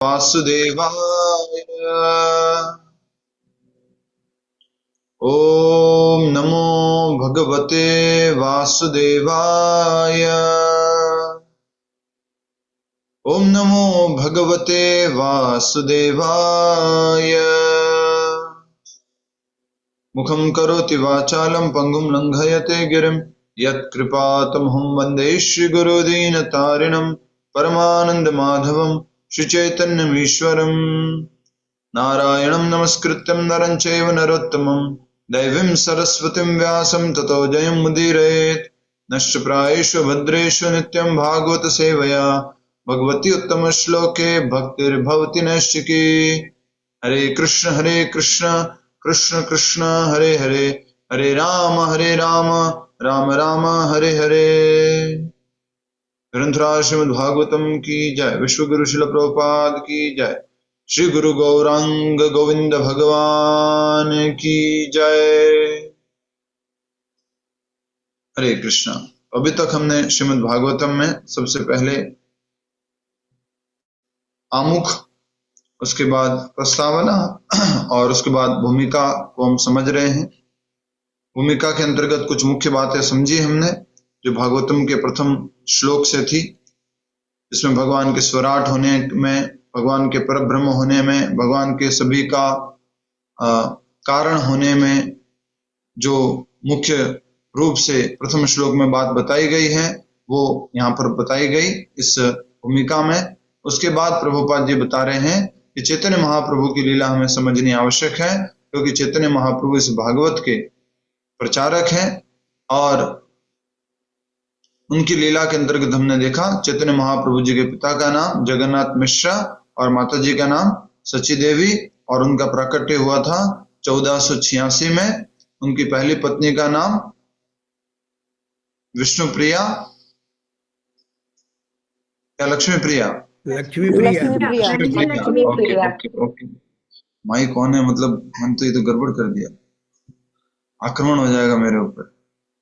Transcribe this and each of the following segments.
वासुदेवाय। ओम नमो भगवते वासुदेवाय। ओम नमो भगवते वासुदेवाय। मुखं करोति वाचालं पंगुं लंघयते गिरिं यत्कृपातमहं वन्दे श्रीगुरुदीनतारिणं परमानन्दमाधवं श्रीचैतन्यमीश्वरम्। नारायणं नमस्कृत्यं नरं चैव नरोत्तमं दैवीं सरस्वतीं व्यासं ततो जयमुदीरयेत्। नष्टप्रायेषु भद्रेषु नित्यं भागवत सेवया भगवती उत्तमश्लोके भक्तिर्भवति नैष्टिकी। हरे कृष्ण कृष्ण कृष्ण हरे हरे, हरे राम राम राम हरे हरे। ग्रंथराज श्रीमद् भागवतम की जय। विश्व गुरु शिल प्रभुपाद की जय। श्री गुरु गौरांग गोविंद भगवान की जय। हरे कृष्णा। अभी तक हमने श्रीमद् भागवतम में सबसे पहले आमुख, उसके बाद प्रस्तावना और उसके बाद भूमिका को हम समझ रहे हैं। भूमिका के अंतर्गत कुछ मुख्य बातें समझी हमने जो भागवतम के प्रथम श्लोक से थी, जिसमें भगवान के स्वराट होने में, भगवान के परब्रह्म होने में, भगवान के सभी का कारण होने में जो मुख्य रूप से प्रथम श्लोक में बात बताई गई है वो यहाँ पर बताई गई इस भूमिका में। उसके बाद प्रभुपाद जी बता रहे हैं कि चैतन्य महाप्रभु की लीला हमें समझनी आवश्यक है, क्योंकि चैतन्य महाप्रभु इस भागवत के प्रचारक हैं और उनकी लीला के अंतर्गत हमने देखा चैतन्य महाप्रभु जी के पिता का नाम जगन्नाथ मिश्रा और माता जी का नाम सची देवी, और उनका प्राकट्य हुआ था 1486 में। उनकी पहली पत्नी का नाम विष्णुप्रिया या लक्ष्मी प्रिया? लक्ष्मी प्रिया। ओके। माई कौन है, मतलब हम तो ये तो गड़बड़ कर दिया, आक्रमण हो जाएगा मेरे ऊपर।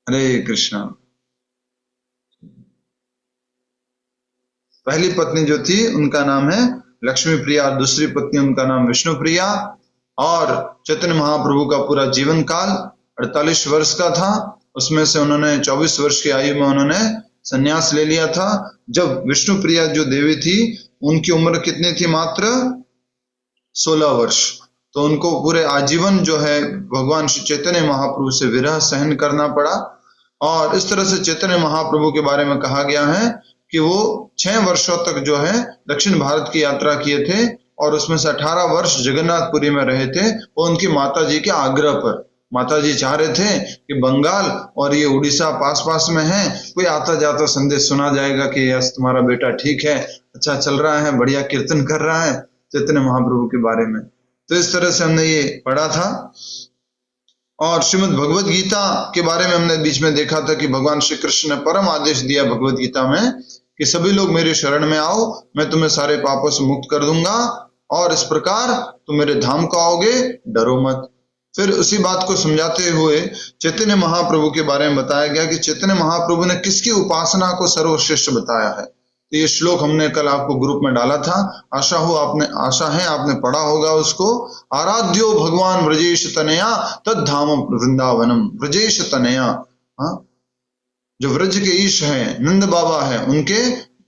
हरे कृष्णा। पहली पत्नी जो थी उनका नाम है लक्ष्मी प्रिया, दूसरी पत्नी उनका नाम विष्णु प्रिया। और चैतन्य महाप्रभु का पूरा जीवन काल 48 वर्ष का था, उसमें से उन्होंने 24 वर्ष की आयु में उन्होंने संन्यास ले लिया था। जब विष्णु प्रिया जो देवी थी उनकी उम्र कितनी थी? मात्र 16 वर्ष। तो उनको पूरे आजीवन जो है भगवान श्री चैतन्य महाप्रभु से विरह सहन करना पड़ा। और इस तरह से चैतन्य महाप्रभु के बारे में कहा गया है कि वो 6 वर्षों तक जो है दक्षिण भारत की यात्रा किए थे और उसमें से 18 वर्ष जगन्नाथपुरी में रहे थे। वो उनकी माता जी के आग्रह पर, माता जी चाह रहे थे कि बंगाल और ये उड़ीसा पास पास में है, कोई आता जाता संदेश सुना जाएगा कि यस तुम्हारा बेटा ठीक है, अच्छा चल रहा है, बढ़िया कीर्तन कर रहा है, चैतन्य महाप्रभु के बारे में। तो इस तरह से हमने ये पढ़ा था। और श्रीमद् भगवत गीता के बारे में हमने बीच में देखा था कि भगवान श्री कृष्ण ने परम आदेश दिया भगवत गीता में कि सभी लोग मेरे शरण में आओ, मैं तुम्हें सारे पापों से मुक्त कर दूंगा और इस प्रकार तुम मेरे धाम को आओगे, डरो मत। फिर उसी बात को समझाते हुए चैतन्य महाप्रभु के बारे में बताया गया कि चैतन्य महाप्रभु ने किसकी उपासना को सर्वश्रेष्ठ बताया है। तो ये श्लोक हमने कल आपको ग्रुप में डाला था, आशा है आपने पढ़ा होगा उसको। आराध्यो भगवान व्रजेश तनया तद्धाम वृंदावनम। व्रजेश तनया, हाँ, जो व्रज के ईश हैं, नंद बाबा है, उनके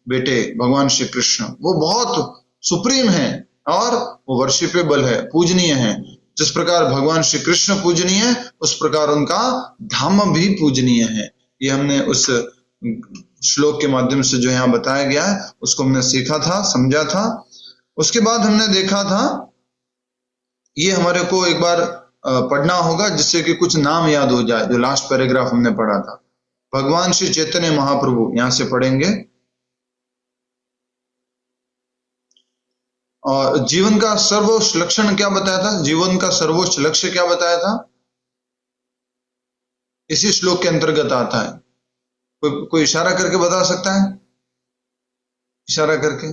बेटे भगवान श्री कृष्ण, वो बहुत सुप्रीम है और वो वर्शिपेबल है, पूजनीय है। जिस प्रकार भगवान श्री कृष्ण पूजनीय है उस प्रकार उनका धाम भी पूजनीय है। ये हमने उस श्लोक के माध्यम से जो यहाँ बताया गया है उसको हमने सीखा था, समझा था। उसके बाद हमने देखा था, ये हमारे को एक बार पढ़ना होगा जिससे कि कुछ नाम याद हो जाए, जो लास्ट पैराग्राफ हमने पढ़ा था। भगवान श्री चैतन्य महाप्रभु, यहां से पढ़ेंगे। और जीवन का सर्वोच्च लक्षण क्या बताया था? जीवन का सर्वोच्च लक्ष्य क्या बताया था? इसी श्लोक के अंतर्गत आता है। कोई इशारा करके बता सकता है? इशारा करके।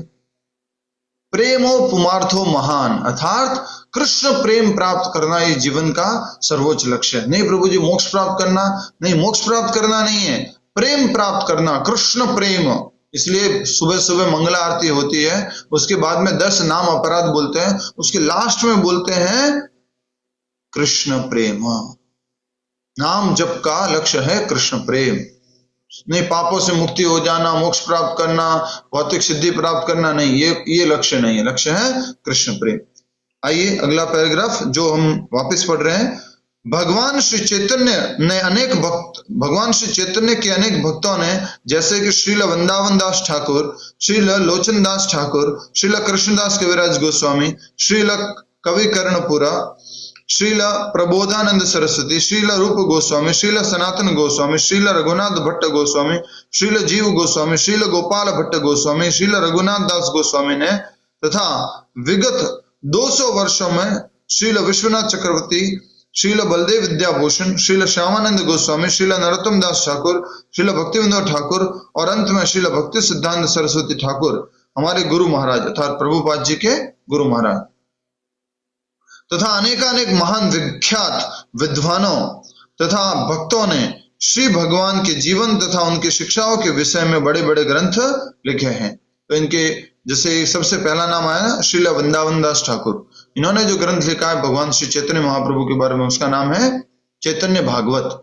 प्रेमो पुमार्थो महान, अर्थात कृष्ण प्रेम प्राप्त करना ये जीवन का सर्वोच्च लक्ष्य है। नहीं प्रभु जी मोक्ष प्राप्त करना नहीं, मोक्ष प्राप्त करना नहीं है, प्रेम प्राप्त करना, कृष्ण प्रेम, इसलिए सुबह सुबह मंगला आरती होती है, उसके बाद में 10 नाम अपराध बोलते हैं, उसके लास्ट में बोलते हैं कृष्ण प्रेम। नाम जप का लक्ष्य है कृष्ण प्रेम, नहीं पापों से मुक्ति हो जाना, मोक्ष प्राप्त करना, भौतिक सिद्धि प्राप्त करना, नहीं, ये लक्ष्य नहीं है। लक्ष्य है कृष्ण प्रेम। आइए अगला पैराग्राफ जो हम वापस पढ़ रहे हैं। भगवान श्री चैतन्य के अनेक भक्तों ने, जैसे कि श्रील वृंदावन दास ठाकुर, श्रील लोचन दास ठाकुर, श्रील कृष्णदास कविराज गोस्वामी, श्रील कवि कर्णपुरा, श्रील प्रबोधानंद सरस्वती, श्रील रूप गोस्वामी, श्रील सनातन गोस्वामी, श्रील रघुनाथ भट्ट गोस्वामी, श्रील जीव गोस्वामी, श्रील गोपाल भट्ट गोस्वामी, श्रील रघुनाथ दास गोस्वामी ने तथा विगत 200 वर्षों में श्रील विश्वनाथ चक्रवर्ती, श्रील बलदेव विद्याभूषण, श्रील श्यामानंद गोस्वामी, श्रील नरोत्तम दास ठाकुर, श्रील भक्तिविनोद ठाकुर और अंत में श्रील भक्ति सिद्धांत सरस्वती ठाकुर, हमारे गुरु महाराज अर्थात प्रभुपाद जी के गुरु महाराज तथा अनेकानेक महान विख्यात विद्वानों तथा भक्तों ने श्री भगवान के जीवन तथा उनकी शिक्षाओं के विषय में बड़े बड़े ग्रंथ लिखे हैं। तो इनके जैसे सबसे पहला नाम आया ना, श्रील वृंदावन दास ठाकुर, इन्होंने जो ग्रंथ लिखा है भगवान श्री चैतन्य महाप्रभु के बारे में, उसका नाम है चैतन्य भागवत।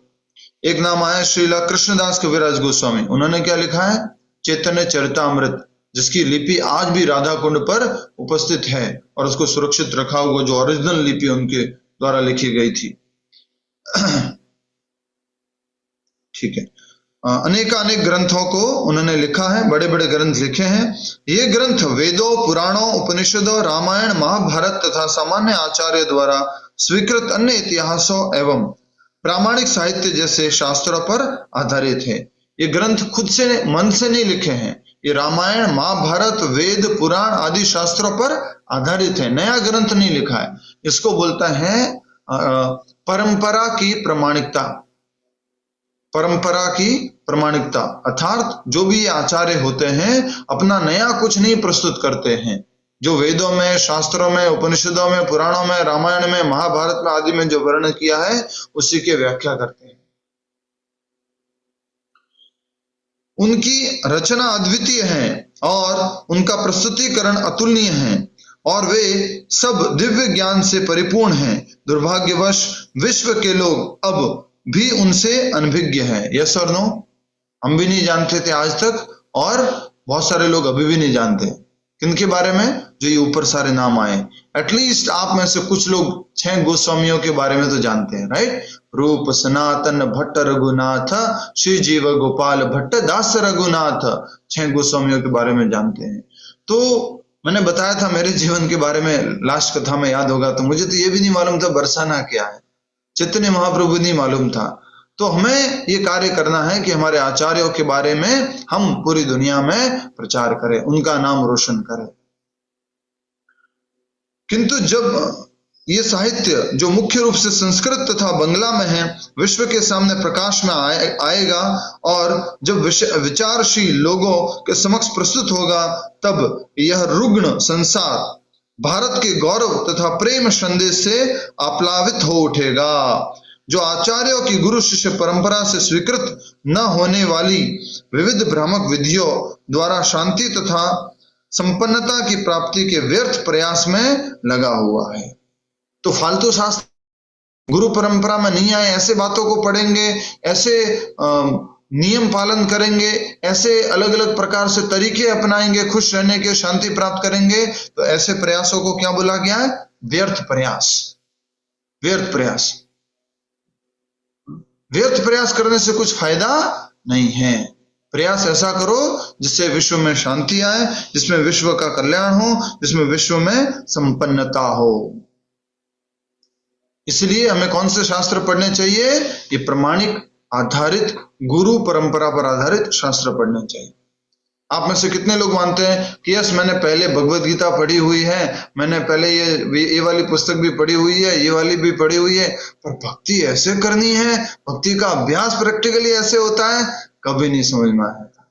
एक नाम आया श्रील कृष्णदास कविराज गोस्वामी, उन्होंने क्या लिखा है? चैतन्य चरितामृत, जिसकी लिपि आज भी राधा कुंड पर उपस्थित है और उसको सुरक्षित रखा हुआ, जो ओरिजिनल लिपि उनके द्वारा लिखी गई थी। ठीक है, अनेकानेक ग्रंथों को उन्होंने लिखा है, बड़े बड़े ग्रंथ लिखे हैं। ये ग्रंथ वेदों, पुराणों, उपनिषदों, रामायण, महाभारत तथा सामान्य आचार्य द्वारा स्वीकृत अन्य इतिहासों एवं प्रामाणिक साहित्य जैसे शास्त्रों पर आधारित है। ये ग्रंथ खुद से मन से नहीं लिखे हैं, ये रामायण, महाभारत, वेद, पुराण आदि शास्त्रों पर आधारित है, नया ग्रंथ नहीं लिखा है। इसको बोलता है परंपरा की प्रामाणिकता। परंपरा की प्रामाणिकता अर्थात जो भी आचार्य होते हैं अपना नया कुछ नहीं प्रस्तुत करते हैं, जो वेदों में, शास्त्रों में, उपनिषदों में, पुराणों में, रामायण में, महाभारत में आदि में जो वर्णन किया है उसी की व्याख्या करते हैं। उनकी रचना अद्वितीय है और उनका प्रस्तुतिकरण अतुलनीय है और वे सब दिव्य ज्ञान से परिपूर्ण हैं। दुर्भाग्यवश विश्व के लोग अब भी उनसे अनभिज्ञ हैं। यस और नो? हम भी नहीं जानते थे आज तक और बहुत सारे लोग अभी भी नहीं जानते। किनके बारे में? जो ये ऊपर सारे नाम आए। एटलीस्ट आप में से कुछ लोग 6 गोस्वामियों के बारे में तो जानते हैं, राइट? रूप सनातन भट्ट रघुनाथ, श्री जीव गोपाल भट्ट दास रघुनाथ, 6 गोस्वामियों के बारे में जानते हैं। तो मैंने बताया था मेरे जीवन के बारे में लास्ट कथा में, याद होगा तो। मुझे तो ये भी नहीं मालूम था बरसाना क्या है, चैतन्य महाप्रभु नहीं मालूम था। तो हमें ये कार्य करना है कि हमारे आचार्यों के बारे में हम पूरी दुनिया में प्रचार करें, उनका नाम रोशन करें। किंतु जब ये साहित्य जो मुख्य रूप से संस्कृत तथा बंगला में है विश्व के सामने प्रकाश में आएगा और जब विचारशील लोगों के समक्ष प्रस्तुत होगा, तब यह रुग्ण संसार भारत के गौरव तथा प्रेम संदेश से आप्लावित हो उठेगा। जो आचार्यों की गुरु शिष्य परंपरा से स्वीकृत न होने वाली विविध भ्रामक विधियों द्वारा शांति तथा संपन्नता की प्राप्ति के व्यर्थ प्रयास में लगा हुआ है। तो फालतू शास्त्र गुरु परंपरा में नहीं आए, ऐसे बातों को पढ़ेंगे, ऐसे नियम पालन करेंगे, ऐसे अलग अलग प्रकार से तरीके अपनाएंगे खुश रहने के, शांति प्राप्त करेंगे, तो ऐसे प्रयासों को क्या बोला गया है? व्यर्थ प्रयास। व्यर्थ प्रयास, व्यर्थ प्रयास करने से कुछ फायदा नहीं है। प्रयास ऐसा करो जिससे विश्व में शांति आए, जिसमें विश्व का कल्याण हो, जिसमें विश्व में संपन्नता हो। इसलिए हमें कौन से शास्त्र पढ़ने चाहिए? ये प्रमाणिक आधारित, गुरु परंपरा पर आधारित शास्त्र पढ़ने चाहिए। आप में से कितने लोग मानते हैं कि यस मैंने पहले भगवत गीता पढ़ी हुई है, मैंने पहले ये वाली पुस्तक भी पढ़ी हुई है, ये वाली भी पढ़ी हुई है, पर भक्ति ऐसे करनी है, भक्ति का अभ्यास प्रैक्टिकली ऐसे होता है, कभी नहीं समझ में आया था।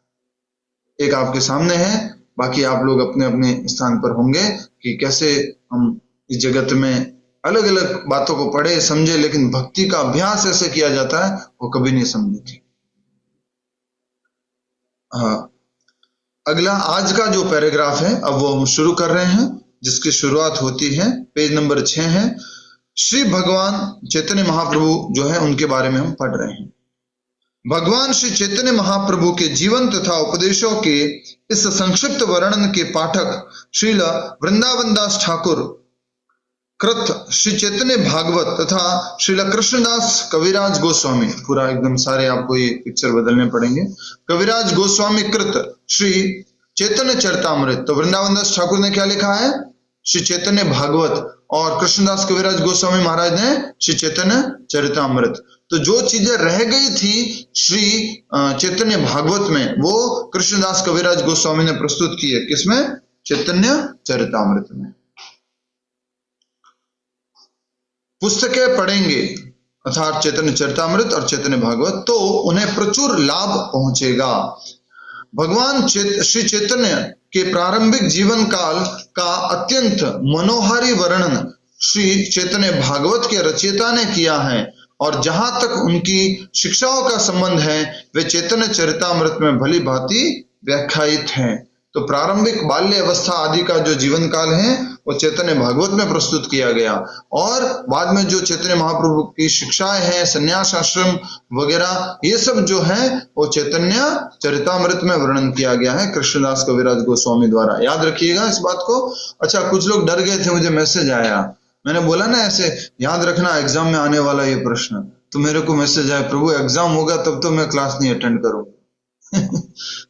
एक आपके सामने है, बाकी आप लोग अपने अपने स्थान पर होंगे कि कैसे हम इस जगत में अलग अलग बातों को पढ़े समझे, लेकिन भक्ति का अभ्यास ऐसे किया जाता है वो कभी नहीं समझे थे। हाँ, अगला आज का जो पैराग्राफ है अब वो हम शुरू कर रहे हैं, जिसकी शुरुआत होती है पेज नंबर 6 है। श्री भगवान चैतन्य महाप्रभु जो है उनके बारे में हम पढ़ रहे हैं। भगवान श्री चैतन्य महाप्रभु के जीवन तथा उपदेशों के इस संक्षिप्त वर्णन के पाठक श्रील वृंदावन दास ठाकुर कृत श्री चैतन्य भागवत तथा श्रील कृष्णदास कविराज गोस्वामी, पूरा एकदम सारे आपको ये पिक्चर बदलने पड़ेंगे, कविराज गोस्वामी कृत श्री चैतन्य चरितामृत। तो वृंदावन दास ठाकुर ने क्या लिखा है? श्री चैतन्य भागवत, और कृष्णदास कविराज गोस्वामी महाराज ने श्री चैतन्य चरितामृत। तो जो चीजें रह गई थी श्री चैतन्य भागवत में, वो कृष्णदास कविराज गोस्वामी ने प्रस्तुत की है। किसमें? चैतन्य चरितामृत में। पुस्तकें पढ़ेंगे अर्थात चैतन्य चरितामृत और चैतन्य भागवत, तो उन्हें प्रचुर लाभ पहुंचेगा। भगवान श्री चैतन्य के प्रारंभिक जीवन काल का अत्यंत मनोहारी वर्णन श्री चैतन्य भागवत के रचयिता ने किया है, और जहां तक उनकी शिक्षाओं का संबंध है वे चैतन्य चरितामृत में भली भांति व्याख्यायित हैं। तो प्रारंभिक बाल्य अवस्था आदि का जो जीवन काल है वो चैतन्य भागवत में प्रस्तुत किया गया, और बाद में जो चैतन्य महाप्रभु की शिक्षाएं हैं, संन्यास आश्रम वगैरह, ये सब जो है वो चैतन्य चरितामृत में वर्णन किया गया है कृष्णदास कविराज गोस्वामी द्वारा। याद रखिएगा इस बात को। अच्छा, कुछ लोग डर गए थे, मुझे मैसेज आया, मैंने बोला ना ऐसे याद रखना एग्जाम में आने वाला ये प्रश्न, तो मेरे को मैसेज आया, प्रभु एग्जाम होगा तब तो मैं क्लास नहीं अटेंड करूंगा।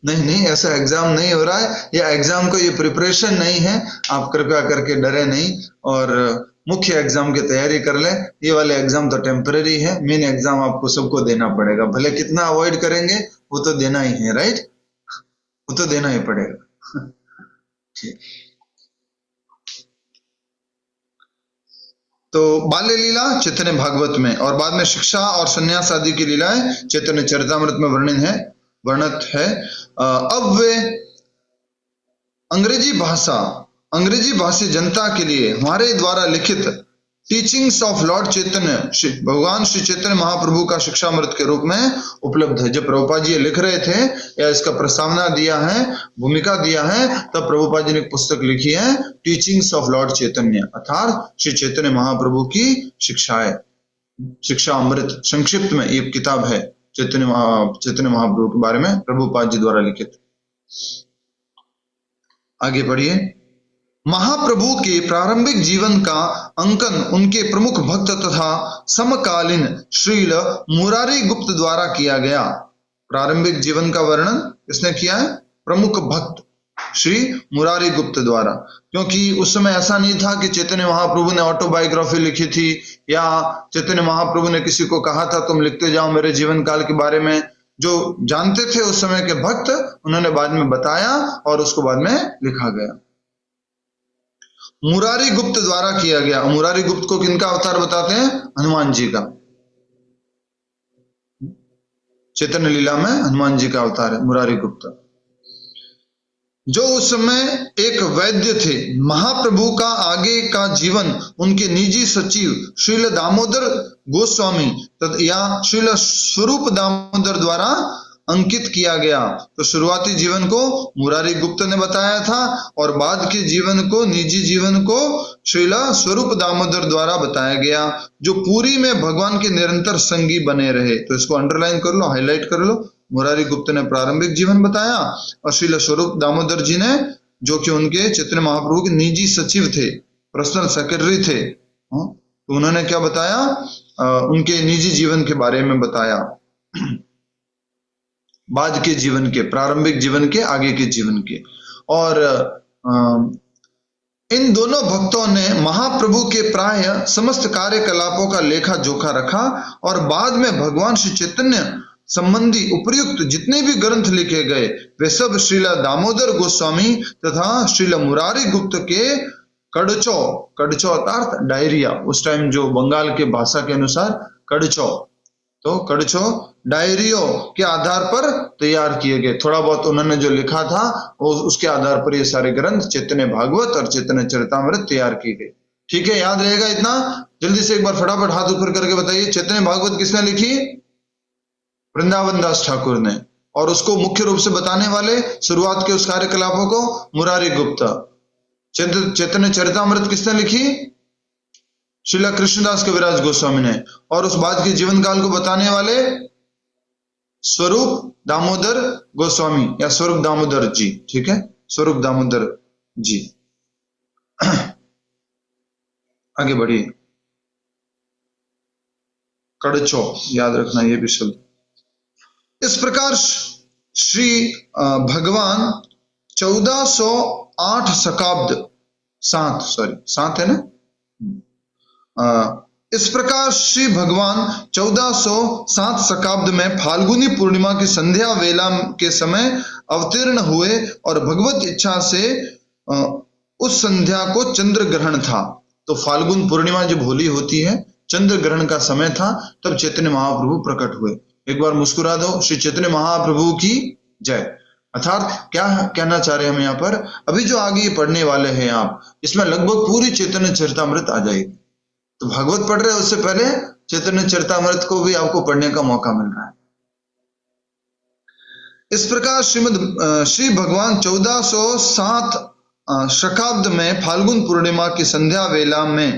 नहीं, ऐसा एग्जाम नहीं हो रहा है, या एग्जाम को ये प्रिपरेशन नहीं है। आप कृपया करके डरे नहीं और मुख्य एग्जाम की तैयारी कर ले। ये वाले एग्जाम तो टेम्पररी है, मेन एग्जाम आपको सबको देना पड़ेगा, भले कितना अवॉइड करेंगे वो तो देना ही है, राइट? वो तो देना ही पड़ेगा। ठीक। तो बाल्य लीला चैतन्य भागवत में, और बाद में शिक्षा और संन्यास आदि की लीलाएं चैतन्य चरितामृत में वर्णित है। अब वे अंग्रेजी भाषी जनता के लिए हमारे द्वारा लिखित टीचिंग्स ऑफ लॉर्ड चैतन्य, भगवान श्री चैतन्य महाप्रभु का शिक्षामृत के रूप में उपलब्ध है। जब प्रभुपाद जी लिख रहे थे या इसका प्रस्तावना दिया है, भूमिका दिया है, तब प्रभुपाद जी ने एक पुस्तक लिखी है टीचिंग्स ऑफ लॉर्ड चैतन्य, अर्थात श्री चैतन्य महाप्रभु की शिक्षाएं, शिक्षा अमृत संक्षिप्त में एक किताब है चैतन्य महाप्रभु के बारे में प्रभुपाद जी द्वारा लिखित। आगे पढ़िए। महाप्रभु के प्रारंभिक जीवन का अंकन उनके प्रमुख भक्त तथा समकालीन श्रील मुरारी गुप्त द्वारा किया गया। प्रारंभिक जीवन का वर्णन किसने किया है? प्रमुख भक्त श्री मुरारी गुप्त द्वारा, क्योंकि उस समय ऐसा नहीं था कि चैतन्य महाप्रभु ने ऑटोबायोग्राफी लिखी थी, या चैतन्य महाप्रभु ने किसी को कहा था तुम लिखते जाओ मेरे जीवन काल के बारे में। जो जानते थे उस समय के भक्त, उन्होंने बाद में बताया और उसको बाद में लिखा गया। मुरारी गुप्त द्वारा किया गया। मुरारी गुप्त को किनका अवतार बताते हैं? हनुमान जी का। चैतन्य लीला में हनुमान जी का अवतार है मुरारी गुप्त, जो उस समय एक वैद्य थे। महाप्रभु का आगे का जीवन उनके निजी सचिव श्रील दामोदर गोस्वामी या श्रील स्वरूप दामोदर द्वारा अंकित किया गया। तो शुरुआती जीवन को मुरारी गुप्त ने बताया था, और बाद के जीवन को, निजी जीवन को श्रील स्वरूप दामोदर द्वारा बताया गया, जो पूरी में भगवान के निरंतर संगी बने रहे। तो इसको अंडरलाइन कर लो, हाईलाइट कर लो। मुरारी गुप्त ने प्रारंभिक जीवन बताया, और श्रील स्वरूप दामोदर जी ने, जो कि उनके चैतन्य महाप्रभु के निजी सचिव थे, पर्सनल सेक्रेटरी थे, तो उन्होंने क्या बताया? उनके निजी जीवन के बारे में बताया, बाद के जीवन के, प्रारंभिक जीवन के, आगे के जीवन के। और इन दोनों भक्तों ने महाप्रभु के प्राय समस्त कार्यकलापों का लेखा जोखा रखा, और बाद में भगवान श्री चैतन्य संबंधी उपयुक्त जितने भी ग्रंथ लिखे गए वे सब श्रील दामोदर गोस्वामी तथा श्रील मुरारी गुप्त के कड़चो अर्थात डायरिया, उस टाइम जो बंगाल के भाषा के अनुसार कड़चो, तो कड़चो डायरियों के आधार पर तैयार किए गए। थोड़ा बहुत उन्होंने जो लिखा था उसके आधार पर ये सारे ग्रंथ चैतन्य भागवत और चैतन्य चरितामृत तैयार किए गए। ठीक है, याद रहेगा इतना? जल्दी से एक बार फटाफट हाथ ऊपर करके बताइए, चैतन्य भागवत किसने लिखी? वृंदावन दास ठाकुर ने। और उसको मुख्य रूप से बताने वाले शुरुआत के उस कार्यकलापों को मुरारी गुप्ता। चैतन्य चरितमृत किसने लिखी? श्रीला कृष्णदास कविराज गोस्वामी ने। और उस बाद के जीवन काल को बताने वाले स्वरूप दामोदर गोस्वामी या स्वरूप दामोदर जी, ठीक है, स्वरूप दामोदर जी। आगे बढ़िए। कड़चो याद रखना ये भी शब्द। इस प्रकार श्री भगवान 1408 शकाब्द 7 है ना। इस प्रकार श्री भगवान 1407 शकाब्द में फाल्गुनी पूर्णिमा की संध्या वेला के समय अवतीर्ण हुए और भगवत इच्छा से उस संध्या को चंद्र ग्रहण था। तो फाल्गुन पूर्णिमा जब होली होती है, चंद्र ग्रहण का समय था, तब चैतन्य महाप्रभु प्रकट हुए। एक बार मुस्कुरा दो, श्री चैतन्य महाप्रभु की जय। अर्थात क्या कहना चाह रहे हैं हम यहाँ पर? अभी जो आगे ये पढ़ने वाले हैं आप, इसमें लगभग पूरी चैतन्य चरितमृत आ जाएगी। तो भागवत पढ़ रहे हैं, उससे पहले चैतन्य चरितमृत को भी आपको पढ़ने का मौका मिल रहा है। इस प्रकार श्री भगवान 1407 शकाब्द में फाल्गुन पूर्णिमा की संध्या वेला में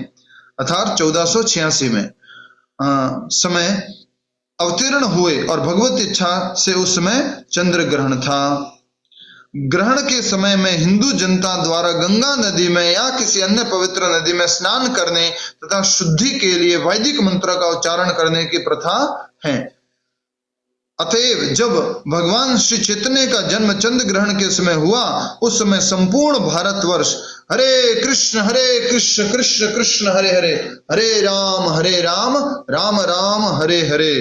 अर्थात 1486 में समय अवतीर्ण हुए और भगवत इच्छा से उस समय चंद्र ग्रहण था। ग्रहण के समय में हिंदू जनता द्वारा गंगा नदी में या किसी अन्य पवित्र नदी में स्नान करने तथा शुद्धि के लिए वैदिक मंत्र का उच्चारण करने की प्रथा है। अतएव जब भगवान श्री चैतन्य का जन्म चंद्र ग्रहण के समय हुआ, उस समय संपूर्ण भारतवर्ष हरे कृष्ण कृष्ण कृष्ण हरे हरे, हरे राम राम राम हरे हरे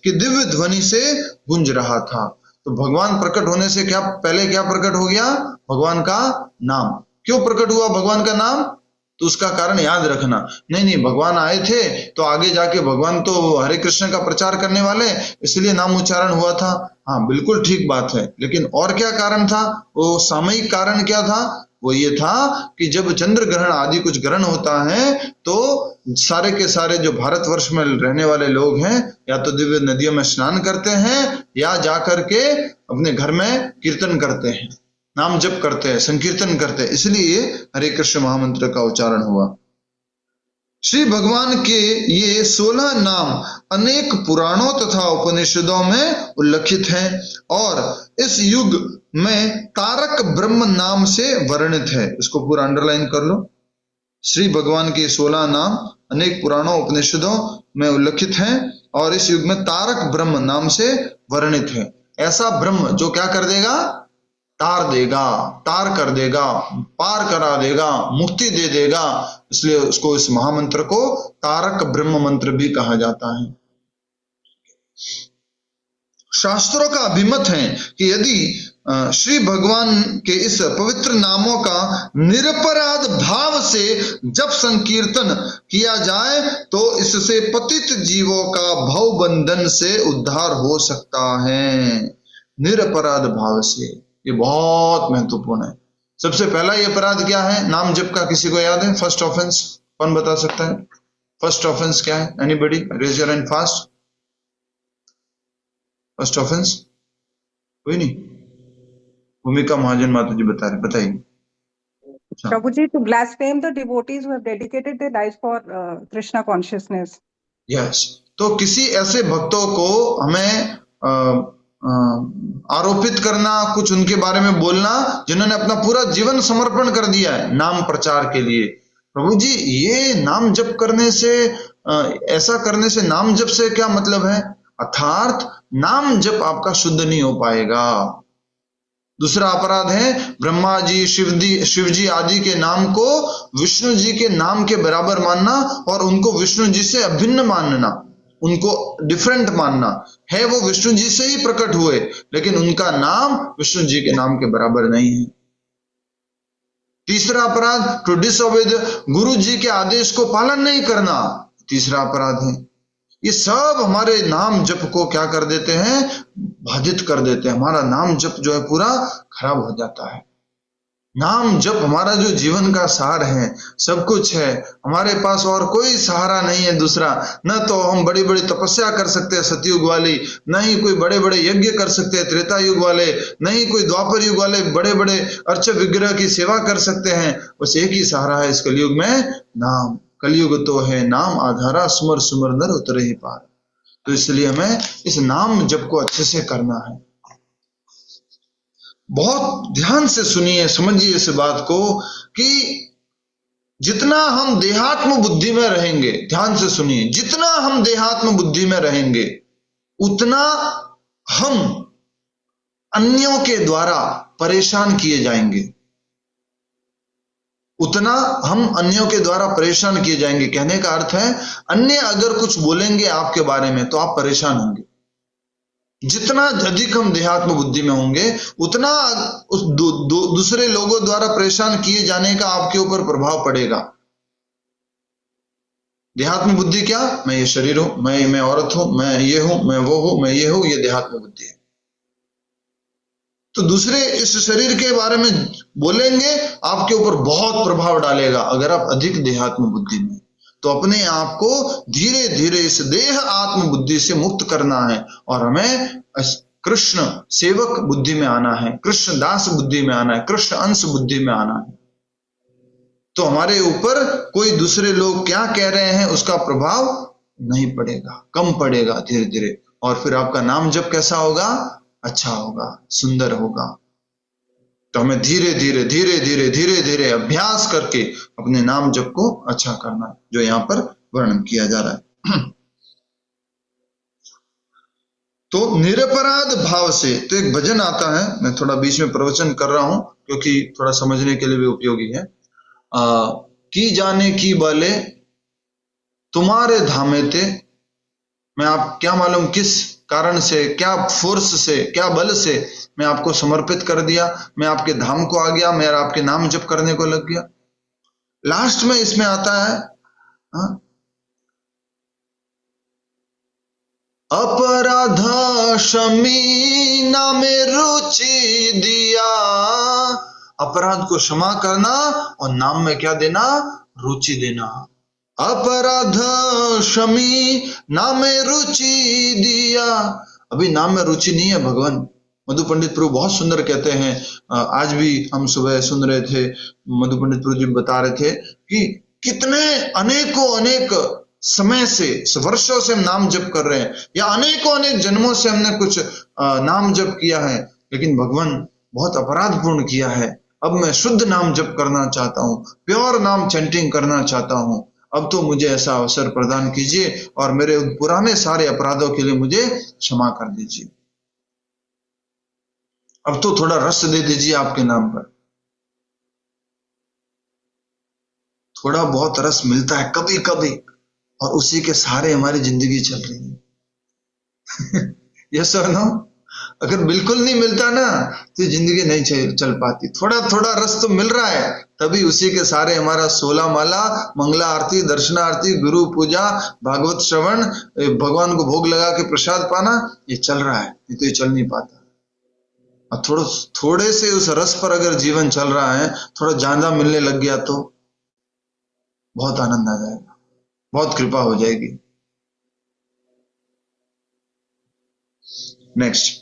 की दिव्य ध्वनि से गूंज रहा था। तो भगवान प्रकट होने से पहले क्या प्रकट हो गया? भगवान का नाम। क्यों प्रकट हुआ भगवान का नाम? तो उसका कारण याद रखना। नहीं, भगवान आए थे तो आगे जाके भगवान तो हरे कृष्ण का प्रचार करने वाले, इसलिए नाम उच्चारण हुआ था। हाँ, बिल्कुल ठीक बात है। लेकिन और क्या कारण था? वो सामयिक कारण क्या था? वो ये था कि जब चंद्र ग्रहण आदि कुछ ग्रहण होता है तो सारे के सारे जो भारतवर्ष में रहने वाले लोग हैं, या तो दिव्य नदियों में स्नान करते हैं या जाकर के अपने घर में कीर्तन करते हैं, नाम जप करते हैं, संकीर्तन करते हैं। इसलिए हरे कृष्ण महामंत्र का उच्चारण हुआ। श्री भगवान के ये 16 नाम अनेक पुराणों तथा उपनिषदों में उल्लेखित हैं और इस युग में तारक ब्रह्म नाम से वर्णित है। इसको पूरा अंडरलाइन कर लो। श्री भगवान के 16 नाम अनेक पुराणों उपनिषदों में उल्लेखित हैं और इस युग में तारक ब्रह्म नाम से वर्णित है। ऐसा ब्रह्म जो क्या कर देगा? तार देगा, तार कर देगा, पार करा देगा, मुक्ति दे देगा। इसलिए उसको, इस महामंत्र को तारक ब्रह्म मंत्र भी कहा जाता है। शास्त्रों का अभिमत है कि यदि श्री भगवान के इस पवित्र नामों का निरपराध भाव से जब संकीर्तन किया जाए तो इससे पतित जीवों का भव बंधन से उद्धार हो सकता है। निरपराध भाव से, ये बहुत महत्वपूर्ण है। सबसे पहला ये अपराध क्या है? नाम जप का। किसी को याद है? फर्स्ट ऑफेंस कौन बता सकता है? फर्स्ट ऑफेंस क्या है? Anybody raise your hand fast. First offence कोई नहीं? भूमिका महाजन माता जी बता रहे, बताइए। प्रभु जी, to blaspheme the devotees who have dedicated their lives for Krishna consciousness. Yes. तो किसी ऐसे भक्तों को हमें आरोपित करना, कुछ उनके बारे में बोलना जिन्होंने अपना पूरा जीवन समर्पण कर दिया है नाम प्रचार के लिए। प्रभु जी, ये नाम जप करने से, ऐसा करने से, नाम जप से क्या मतलब है? अर्थात नाम जप आपका शुद्ध नहीं हो पाएगा। दूसरा अपराध है ब्रह्मा जी, शिव जी आदि के नाम को विष्णु जी के नाम के बराबर मानना और उनको विष्णु जी से अभिन्न मानना, उनको डिफरेंट मानना है। वो विष्णु जी से ही प्रकट हुए, लेकिन उनका नाम विष्णु जी के नाम के बराबर नहीं है। तीसरा अपराध टू डिसओबे गुरु जी के आदेश को पालन नहीं करना, तीसरा अपराध है। ये सब हमारे नाम जप को क्या कर देते हैं? बाधित कर देते हैं। हमारा नाम जप जो है पूरा खराब हो जाता है। नाम जप हमारा जो जीवन का सार है, सब कुछ है। हमारे पास और कोई सहारा नहीं है दूसरा। न तो हम बड़ी बड़ी तपस्या कर सकते हैं सतयुग वाली, न ही कोई बड़े बड़े यज्ञ कर सकते हैं त्रेता युग वाले, न ही कोई द्वापर युग वाले बड़े बड़े अर्च विग्रह की सेवा कर सकते हैं। बस एक ही सहारा है इस कलयुग में, नाम। कलयुग तो है नाम आधारा, सुमर सुमर नर उतरे ही पार। तो इसलिए हमें इस नाम जप को अच्छे से करना है। बहुत ध्यान से सुनिए, समझिए इस बात को कि जितना हम देहात्म बुद्धि में रहेंगे, ध्यान से सुनिए, जितना हम देहात्म बुद्धि में रहेंगे उतना हम अन्यों के द्वारा परेशान किए जाएंगे, उतना हम अन्यों के द्वारा परेशान किए जाएंगे। कहने का अर्थ है, अन्य अगर कुछ बोलेंगे आपके बारे में तो आप परेशान होंगे। जितना अधिक हम देहात्म बुद्धि में होंगे उतना उस दूसरे लोगों द्वारा परेशान किए जाने का आपके ऊपर प्रभाव पड़ेगा। देहात्म बुद्धि क्या? मैं ये शरीर हूं, मैं औरत हूं, मैं ये हूं, मैं वो हूं, मैं ये हूं, ये देहात्म बुद्धि है। तो दूसरे इस शरीर के बारे में बोलेंगे, आपके ऊपर बहुत प्रभाव डालेगा अगर आप अधिक देहात्म बुद्धि में। तो अपने आप को धीरे धीरे इस देह आत्म बुद्धि से मुक्त करना है और हमें कृष्ण सेवक बुद्धि में आना है, कृष्ण दास बुद्धि में आना है, कृष्ण अंश बुद्धि में आना है। तो हमारे ऊपर कोई दूसरे लोग क्या कह रहे हैं उसका प्रभाव नहीं पड़ेगा, कम पड़ेगा धीरे धीरे। और फिर आपका नाम जप कैसा होगा? अच्छा होगा, सुंदर होगा। तो हमें धीरे धीरे धीरे धीरे धीरे धीरे अभ्यास करके अपने नाम जप को अच्छा करना है, जो यहाँ पर वर्णन किया जा रहा है। तो निरपराध भाव से, तो एक भजन आता है, मैं थोड़ा बीच में प्रवचन कर रहा हूं क्योंकि थोड़ा समझने के लिए भी उपयोगी है। की जाने की बले तुम्हारे धामे ते, मैं आप क्या मालूम किस कारण से, क्या फोर्स से, क्या बल से मैं आपको समर्पित कर दिया, मैं आपके धाम को आ गया, मैं आपके नाम जप करने को लग गया। लास्ट में इसमें आता है अपराध क्षमी नामे रुचि दिया। अपराध को क्षमा करना और नाम में क्या देना? रुचि देना। अपराध क्षमी नामे रुचि दिया। अभी नाम में रुचि नहीं है भगवान। मधु पंडित प्रभु बहुत सुंदर कहते हैं, आज भी हम सुबह सुन रहे थे, मधु पंडित प्रभु जी बता रहे थे कि कितने अनेकों अनेक समय से, वर्षों से हम नाम जप कर रहे हैं, या अनेकों अनेक जन्मों से हमने कुछ नाम जप किया है, लेकिन भगवान बहुत अपराध पूर्ण किया है। अब मैं शुद्ध नाम जप करना चाहता हूँ, प्योर नाम चैंटिंग करना चाहता हूँ। अब तो मुझे ऐसा अवसर प्रदान कीजिए और मेरे पुराने सारे अपराधों के लिए मुझे क्षमा कर दीजिए। अब तो थोड़ा रस दे दीजिए आपके नाम पर। थोड़ा बहुत रस मिलता है कभी कभी, और उसी के सहारे हमारी जिंदगी चल रही है। यस और नो? अगर बिल्कुल नहीं मिलता ना तो जिंदगी नहीं चल पाती। थोड़ा थोड़ा रस तो मिल रहा है, तभी उसी के सहारे हमारा 16 माला, मंगला आरती, दर्शनारती, गुरु पूजा, भागवत श्रवण, भगवान को भोग लगा के प्रसाद पाना, ये चल रहा है, नहीं तो ये चल नहीं पाता। थोड़े से उस रस पर अगर जीवन चल रहा है, थोड़ा ज्यादा मिलने लग गया तो बहुत आनंद आ जाएगा, बहुत कृपा हो जाएगी। नेक्स्ट,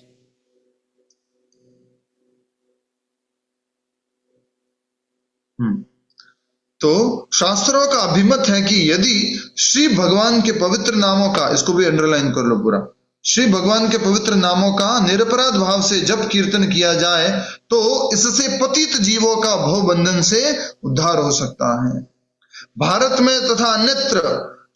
तो शास्त्रों का अभिमत है कि यदि श्री भगवान के पवित्र नामों का, इसको भी अंडरलाइन कर लो पूरा, श्री भगवान के पवित्र नामों का निरपराध भाव से जब कीर्तन किया जाए तो इससे पतित जीवों का भव बंधन से उद्धार हो सकता है। भारत में तथा अन्यत्र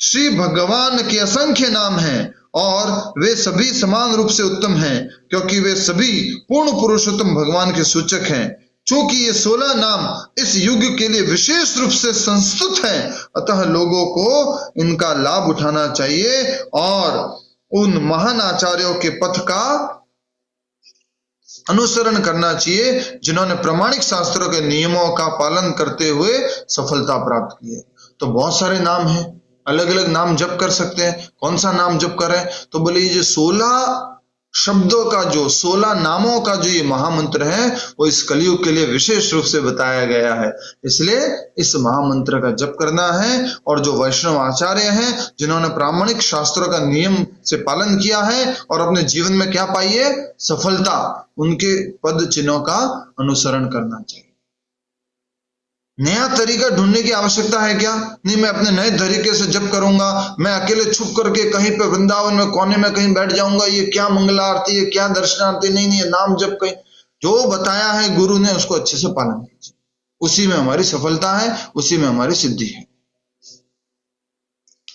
श्री भगवान के असंख्य नाम हैं और वे सभी समान रूप से उत्तम हैं, क्योंकि वे सभी पूर्ण पुरुषोत्तम भगवान के सूचक हैं। चूंकि ये 16 नाम इस युग के लिए विशेष रूप से संस्तुत हैं, अतः लोगों को इनका लाभ उठाना चाहिए और उन महान आचार्यों के पथ का अनुसरण करना चाहिए जिन्होंने प्रामाणिक शास्त्रों के नियमों का पालन करते हुए सफलता प्राप्त की है। तो बहुत सारे नाम हैं, अलग अलग नाम जप कर सकते हैं। कौन सा नाम जप करें? तो बोले ये जो 16 शब्दों का जो 16 नामों का जो ये महामंत्र है वो इस कलयुग के लिए विशेष रूप से बताया गया है। इसलिए इस महामंत्र का जप करना है और जो वैष्णव आचार्य हैं जिन्होंने प्रामाणिक शास्त्रों का नियम से पालन किया है और अपने जीवन में क्या पाई है, सफलता, उनके पद चिन्हों का अनुसरण करना चाहिए। नया तरीका ढूंढने की आवश्यकता है क्या? नहीं, मैं अपने नए तरीके से जप करूंगा, मैं अकेले छुप करके कहीं पे वृंदावन में कोने में कहीं बैठ जाऊंगा, ये क्या मंगला आरती है, क्या दर्शनार्ती, नहीं नहीं, नाम जप कहीं, जो बताया है गुरु ने उसको अच्छे से पालन कीजिए, उसी में हमारी सफलता है, उसी में हमारी सिद्धि है।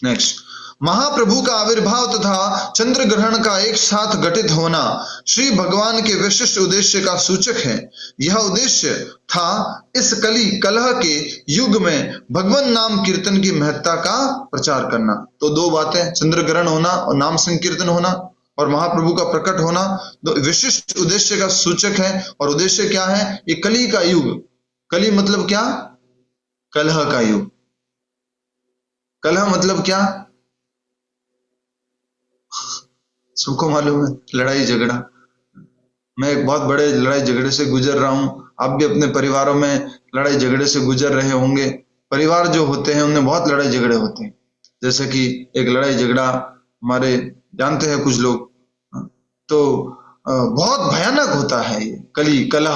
नेक्स्ट, महाप्रभु का आविर्भाव तथा चंद्र ग्रहण का एक साथ घटित होना श्री भगवान के विशिष्ट उद्देश्य का सूचक है। यह उद्देश्य था इस कली कलह के युग में भगवान नाम कीर्तन की महत्ता का प्रचार करना। तो दो बातें, चंद्र ग्रहण होना और नाम संकीर्तन होना और महाप्रभु का प्रकट होना, दो विशिष्ट उद्देश्य का सूचक है। और उद्देश्य क्या है? ये कली का युग, कली मतलब क्या? कलह का युग। कलह मतलब क्या? सबको मालूम है, लड़ाई झगड़ा। मैं एक बहुत बड़े लड़ाई झगड़े से गुजर रहा हूं, आप भी अपने परिवारों में लड़ाई झगड़े से गुजर रहे होंगे। परिवार जो होते हैं उनमें बहुत लड़ाई झगड़े होते हैं। जैसे कि एक लड़ाई झगड़ा हमारे जानते हैं कुछ लोग, तो बहुत भयानक होता है ये कली कलह,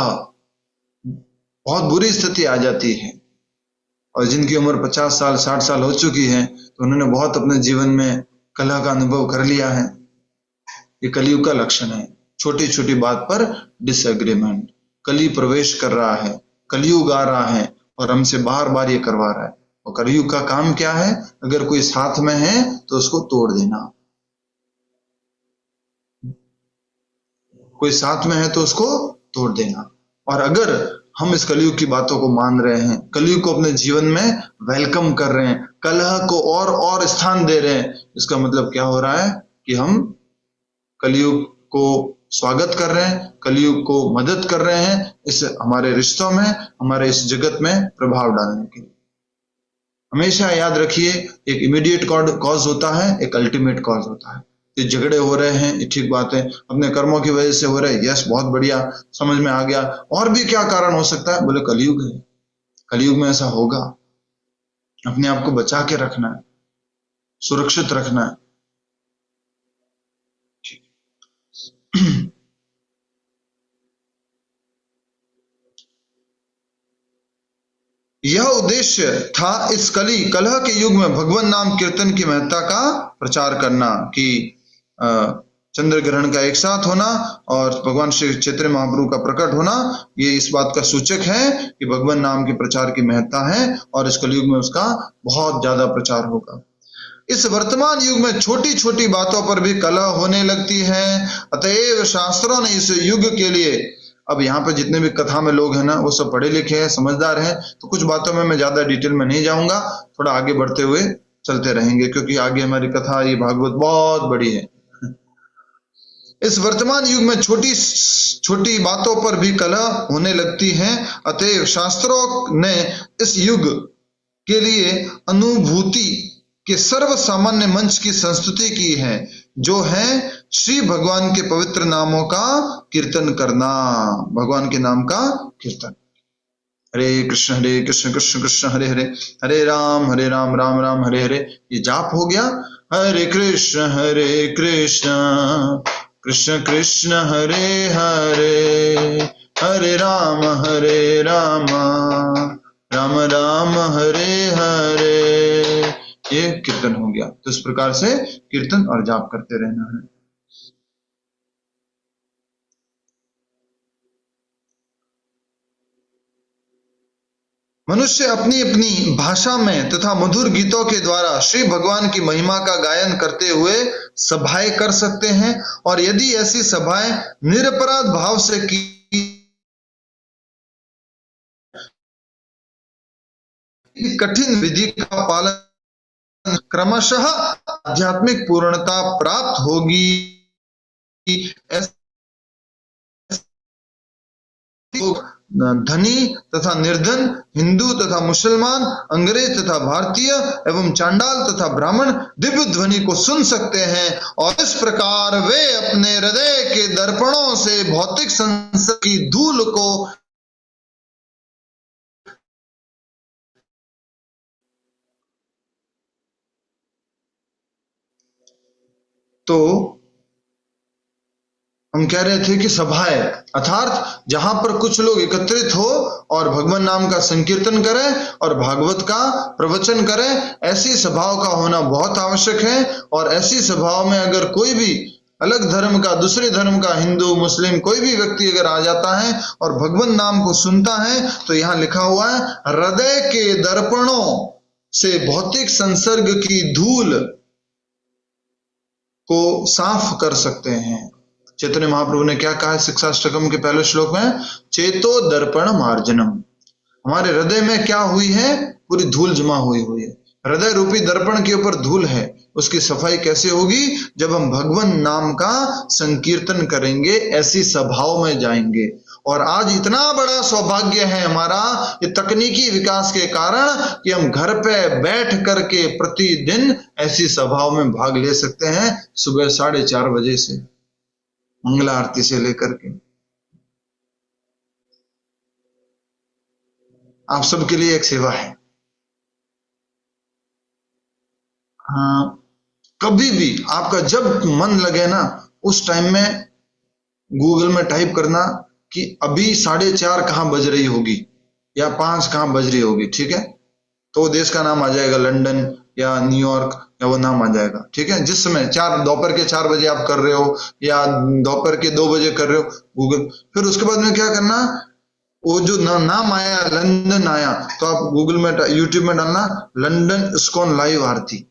बहुत बुरी स्थिति आ जाती है। और जिनकी उम्र 50 साल 60 साल हो चुकी है तो उन्होंने बहुत अपने जीवन में कलह का अनुभव कर लिया है। ये कलयुग का लक्षण है, छोटी छोटी बात पर डिसएग्रीमेंट। कली प्रवेश कर रहा है, कलयुग आ रहा है और हमसे बार बार ये करवा रहा है। और कलयुग का काम क्या है? अगर कोई साथ में है तो उसको तोड़ देना, कोई साथ में है तो उसको तोड़ देना। और अगर हम इस कलयुग की बातों को मान रहे हैं, कलयुग को अपने जीवन में वेलकम कर रहे हैं, कलह को और स्थान दे रहे हैं, इसका मतलब क्या हो रहा है कि हम कलयुग को स्वागत कर रहे हैं, कलयुग को मदद कर रहे हैं इस हमारे रिश्तों में, हमारे इस जगत में प्रभाव डालने के लिए। हमेशा याद रखिए, एक इमीडिएट कॉज होता है, एक अल्टीमेट कॉज होता है। ये झगड़े हो रहे हैं, ये ठीक बात है, अपने कर्मों की वजह से हो रहे हैं, यस बहुत बढ़िया, समझ में आ गया। और भी क्या कारण हो सकता है? बोले कलयुग है, कलयुग में ऐसा होगा। अपने आप को बचा के रखना है, सुरक्षित रखना है। यह उद्देश्य था इस कली कलह के युग में भगवान नाम कीर्तन की महत्ता का प्रचार करना, कि चंद्र ग्रहण का एक साथ होना और भगवान श्री चैतन्य महाप्रभु का प्रकट होना, ये इस बात का सूचक है कि भगवान नाम के प्रचार की महत्ता है और इस कलयुग में उसका बहुत ज्यादा प्रचार होगा। इस वर्तमान युग में छोटी छोटी बातों पर भी कलह होने लगती है, अतएव शास्त्रों ने इस युग के लिए, अब यहाँ पे जितने भी कथा में लोग हैं ना वो सब पढ़े लिखे हैं, समझदार हैं, तो कुछ बातों में मैं ज्यादा डिटेल में नहीं जाऊंगा, थोड़ा आगे बढ़ते हुए चलते रहेंगे क्योंकि आगे हमारी कथा ये भागवत बहुत बड़ी है। इस वर्तमान युग में छोटी छोटी बातों पर भी कलह होने लगती है, अतएव शास्त्रों ने इस युग के लिए अनुभूति के सर्व सामान्य मंच की संस्तुति की है, जो है श्री भगवान के पवित्र नामों का कीर्तन करना, भगवान के नाम का कीर्तन। हरे कृष्ण कृष्ण कृष्ण हरे हरे, हरे राम राम राम हरे हरे, ये जाप हो गया। हरे कृष्ण कृष्ण कृष्ण हरे हरे, हरे राम राम राम हरे हरे, ये कीर्तन हो गया। तो इस प्रकार से कीर्तन और जाप करते रहना है। मनुष्य अपनी अपनी भाषा में तथा मधुर गीतों के द्वारा श्री भगवान की महिमा का गायन करते हुए सभाएं कर सकते हैं, और यदि ऐसी सभाएं निरपराध भाव से की कठिन विधि का पालन क्रमशः आध्यात्मिक पूर्णता प्राप्त होगी। धनी तथा निर्धन, हिंदू तथा मुसलमान, अंग्रेज तथा भारतीय एवं चांडाल तथा ब्राह्मण दिव्य ध्वनि को सुन सकते हैं और इस प्रकार वे अपने हृदय के दर्पणों से भौतिक संसार की धूल को तो हम कह रहे थे कि सभाएं अर्थात जहां पर कुछ लोग एकत्रित हो और भगवान नाम का संकीर्तन करें और भागवत का प्रवचन करें, ऐसी सभाओं का होना बहुत आवश्यक है। और ऐसी सभाओं में अगर कोई भी अलग धर्म का, दूसरे धर्म का, हिंदू मुस्लिम कोई भी व्यक्ति अगर आ जाता है और भगवान नाम को सुनता है तो यहां लिखा हुआ है हृदय के दर्पणों से भौतिक संसर्ग की धूल को साफ कर सकते हैं। चैतन्य महाप्रभु ने क्या कहा है शिक्षाष्टकम के पहले श्लोक में? चेतो दर्पण मार्जनम। हमारे हृदय में क्या हुई है? पूरी धूल जमा हुई है। हृदय रूपी दर्पण के ऊपर धूल है, उसकी सफाई कैसे होगी? जब हम भगवान नाम का संकीर्तन करेंगे, ऐसी सभाओं में जाएंगे। और आज इतना बड़ा सौभाग्य है हमारा ये तकनीकी विकास के कारण कि हम घर पे बैठ करके प्रतिदिन ऐसी सभाओं में भाग ले सकते हैं, सुबह 4:30 बजे से मंगला आरती से लेकर के। आप सबके लिए एक सेवा है। हाँ, कभी भी आपका जब मन लगे ना, उस टाइम में गूगल में टाइप करना कि अभी 4:30 कहां बज रही होगी या 5 कहां बज रही होगी, ठीक है? तो वो देश का नाम आ जाएगा, लंदन या न्यूयॉर्क या वो नाम आ जाएगा, ठीक है? जिस समय दोपहर के 4 बजे आप कर रहे हो या दोपहर के 2 बजे कर रहे हो गूगल, फिर उसके बाद में क्या करना, वो जो नाम आया लंदन आया तो आप गूगल में यूट्यूब में डालना लंदन इस्कॉन लाइव आरती।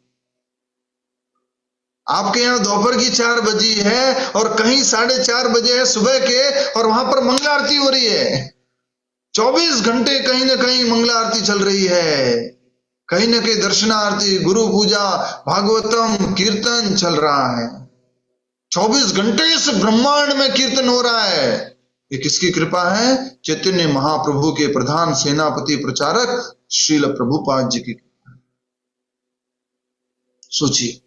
आपके यहाँ दोपहर की 4 बजी है और कहीं 4:30 बजे है सुबह के, और वहां पर मंगला आरती हो रही है। 24 घंटे कहीं ना कहीं मंगला आरती चल रही है, कहीं ना कहीं दर्शना आरती, गुरु पूजा, भागवतम, कीर्तन चल रहा है। 24 घंटे इस ब्रह्मांड में कीर्तन हो रहा है। ये किसकी कृपा है? चैतन्य महाप्रभु के प्रधान सेनापति प्रचारक श्रील प्रभुपाद जी की। सोचिए,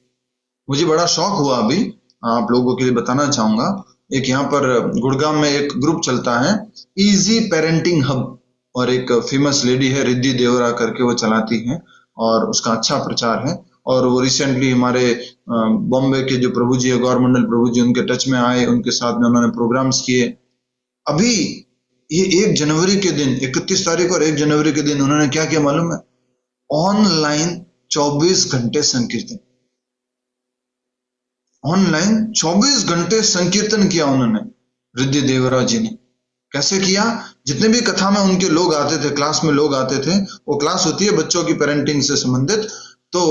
मुझे बड़ा शौक हुआ, अभी आप लोगों के लिए बताना चाहूंगा। एक यहाँ पर गुड़गांव में एक ग्रुप चलता है, इजी पेरेंटिंग हब, और एक फेमस लेडी है रिद्धि देवरा करके, वो चलाती हैं और उसका अच्छा प्रचार है। और वो रिसेंटली हमारे बॉम्बे के जो प्रभु जी है, गौरमंडल प्रभु जी, उनके टच में आए, उनके साथ में उन्होंने प्रोग्राम्स किए। अभी ये 1 जनवरी के दिन, 31 तारीख और 1 जनवरी के दिन उन्होंने क्या किया मालूम है? ऑनलाइन 24 घंटे संकीर्तन, ऑनलाइन 24 घंटे संकीर्तन किया उन्होंने, रिद्धि देवरा जी ने। कैसे किया? जितने भी कथा में उनके लोग आते थे, क्लास में लोग आते थे, वो क्लास होती है बच्चों की पेरेंटिंग से संबंधित, तो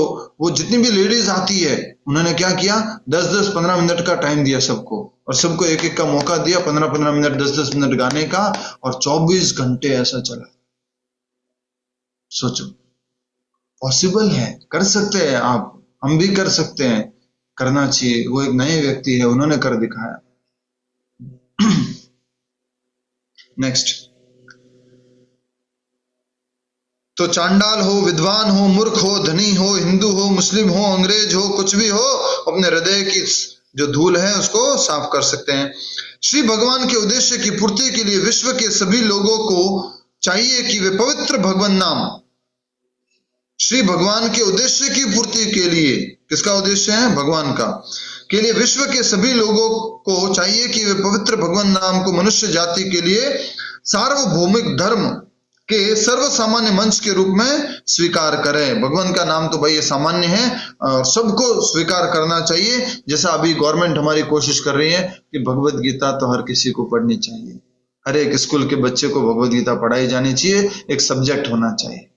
वो जितनी भी लेडीज आती है, उन्होंने क्या किया, 10-10, 15 मिनट का टाइम दिया सबको, और सबको एक-एक का मौका दिया, 15-15 मिनट, 10-10 मिनट गाने का, और 24 घंटे ऐसा चला। सोचो, पॉसिबल है, कर सकते हैं आप, हम भी कर सकते हैं, करना चाहिए। वो एक नए व्यक्ति है, उन्होंने कर दिखाया। नेक्स्ट, तो चांडाल हो, विद्वान हो, मूर्ख हो, धनी हो, हिंदू हो, मुस्लिम हो, अंग्रेज हो, कुछ भी हो, अपने हृदय की जो धूल है उसको साफ कर सकते हैं। श्री भगवान के उद्देश्य की पूर्ति के लिए विश्व के सभी लोगों को चाहिए कि वे पवित्र भगवान नाम, श्री भगवान के उद्देश्य की पूर्ति के लिए, किसका उद्देश्य है? भगवान का, के लिए विश्व के सभी लोगों को चाहिए कि वे पवित्र भगवान नाम को मनुष्य जाति के लिए सार्वभौमिक धर्म के सर्व सामान्य मंच के रूप में स्वीकार करें। भगवान का नाम तो भाई ये सामान्य है और सबको स्वीकार करना चाहिए। जैसा अभी गवर्नमेंट हमारी कोशिश कर रही है कि भगवत गीता तो हर किसी को पढ़नी चाहिए, हर एक स्कूल के बच्चे को भगवत गीता पढ़ाई जानी चाहिए, एक सब्जेक्ट होना चाहिए।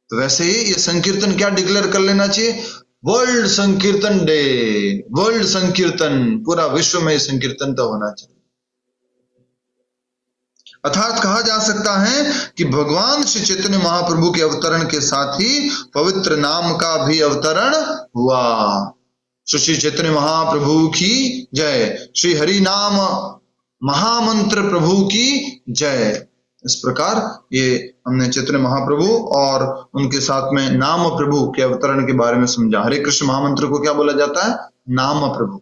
तो वैसे ही ये संकीर्तन क्या डिक्लेयर कर लेना चाहिए? वर्ल्ड संकीर्तन डे, वर्ल्ड संकीर्तन, पूरा विश्व में संकीर्तन तो होना चाहिए। अर्थात कहा जा सकता है कि भगवान श्री चैतन्य महाप्रभु के अवतरण के साथ ही पवित्र नाम का भी अवतरण हुआ। श्री चैतन्य महाप्रभु की जय, श्री हरि नाम महामंत्र प्रभु की जय। इस प्रकार ये हमने चैतन्य महाप्रभु और उनके साथ में नाम प्रभु के अवतरण के बारे में समझा। हरे कृष्ण महामंत्र को क्या बोला जाता है? नाम प्रभु।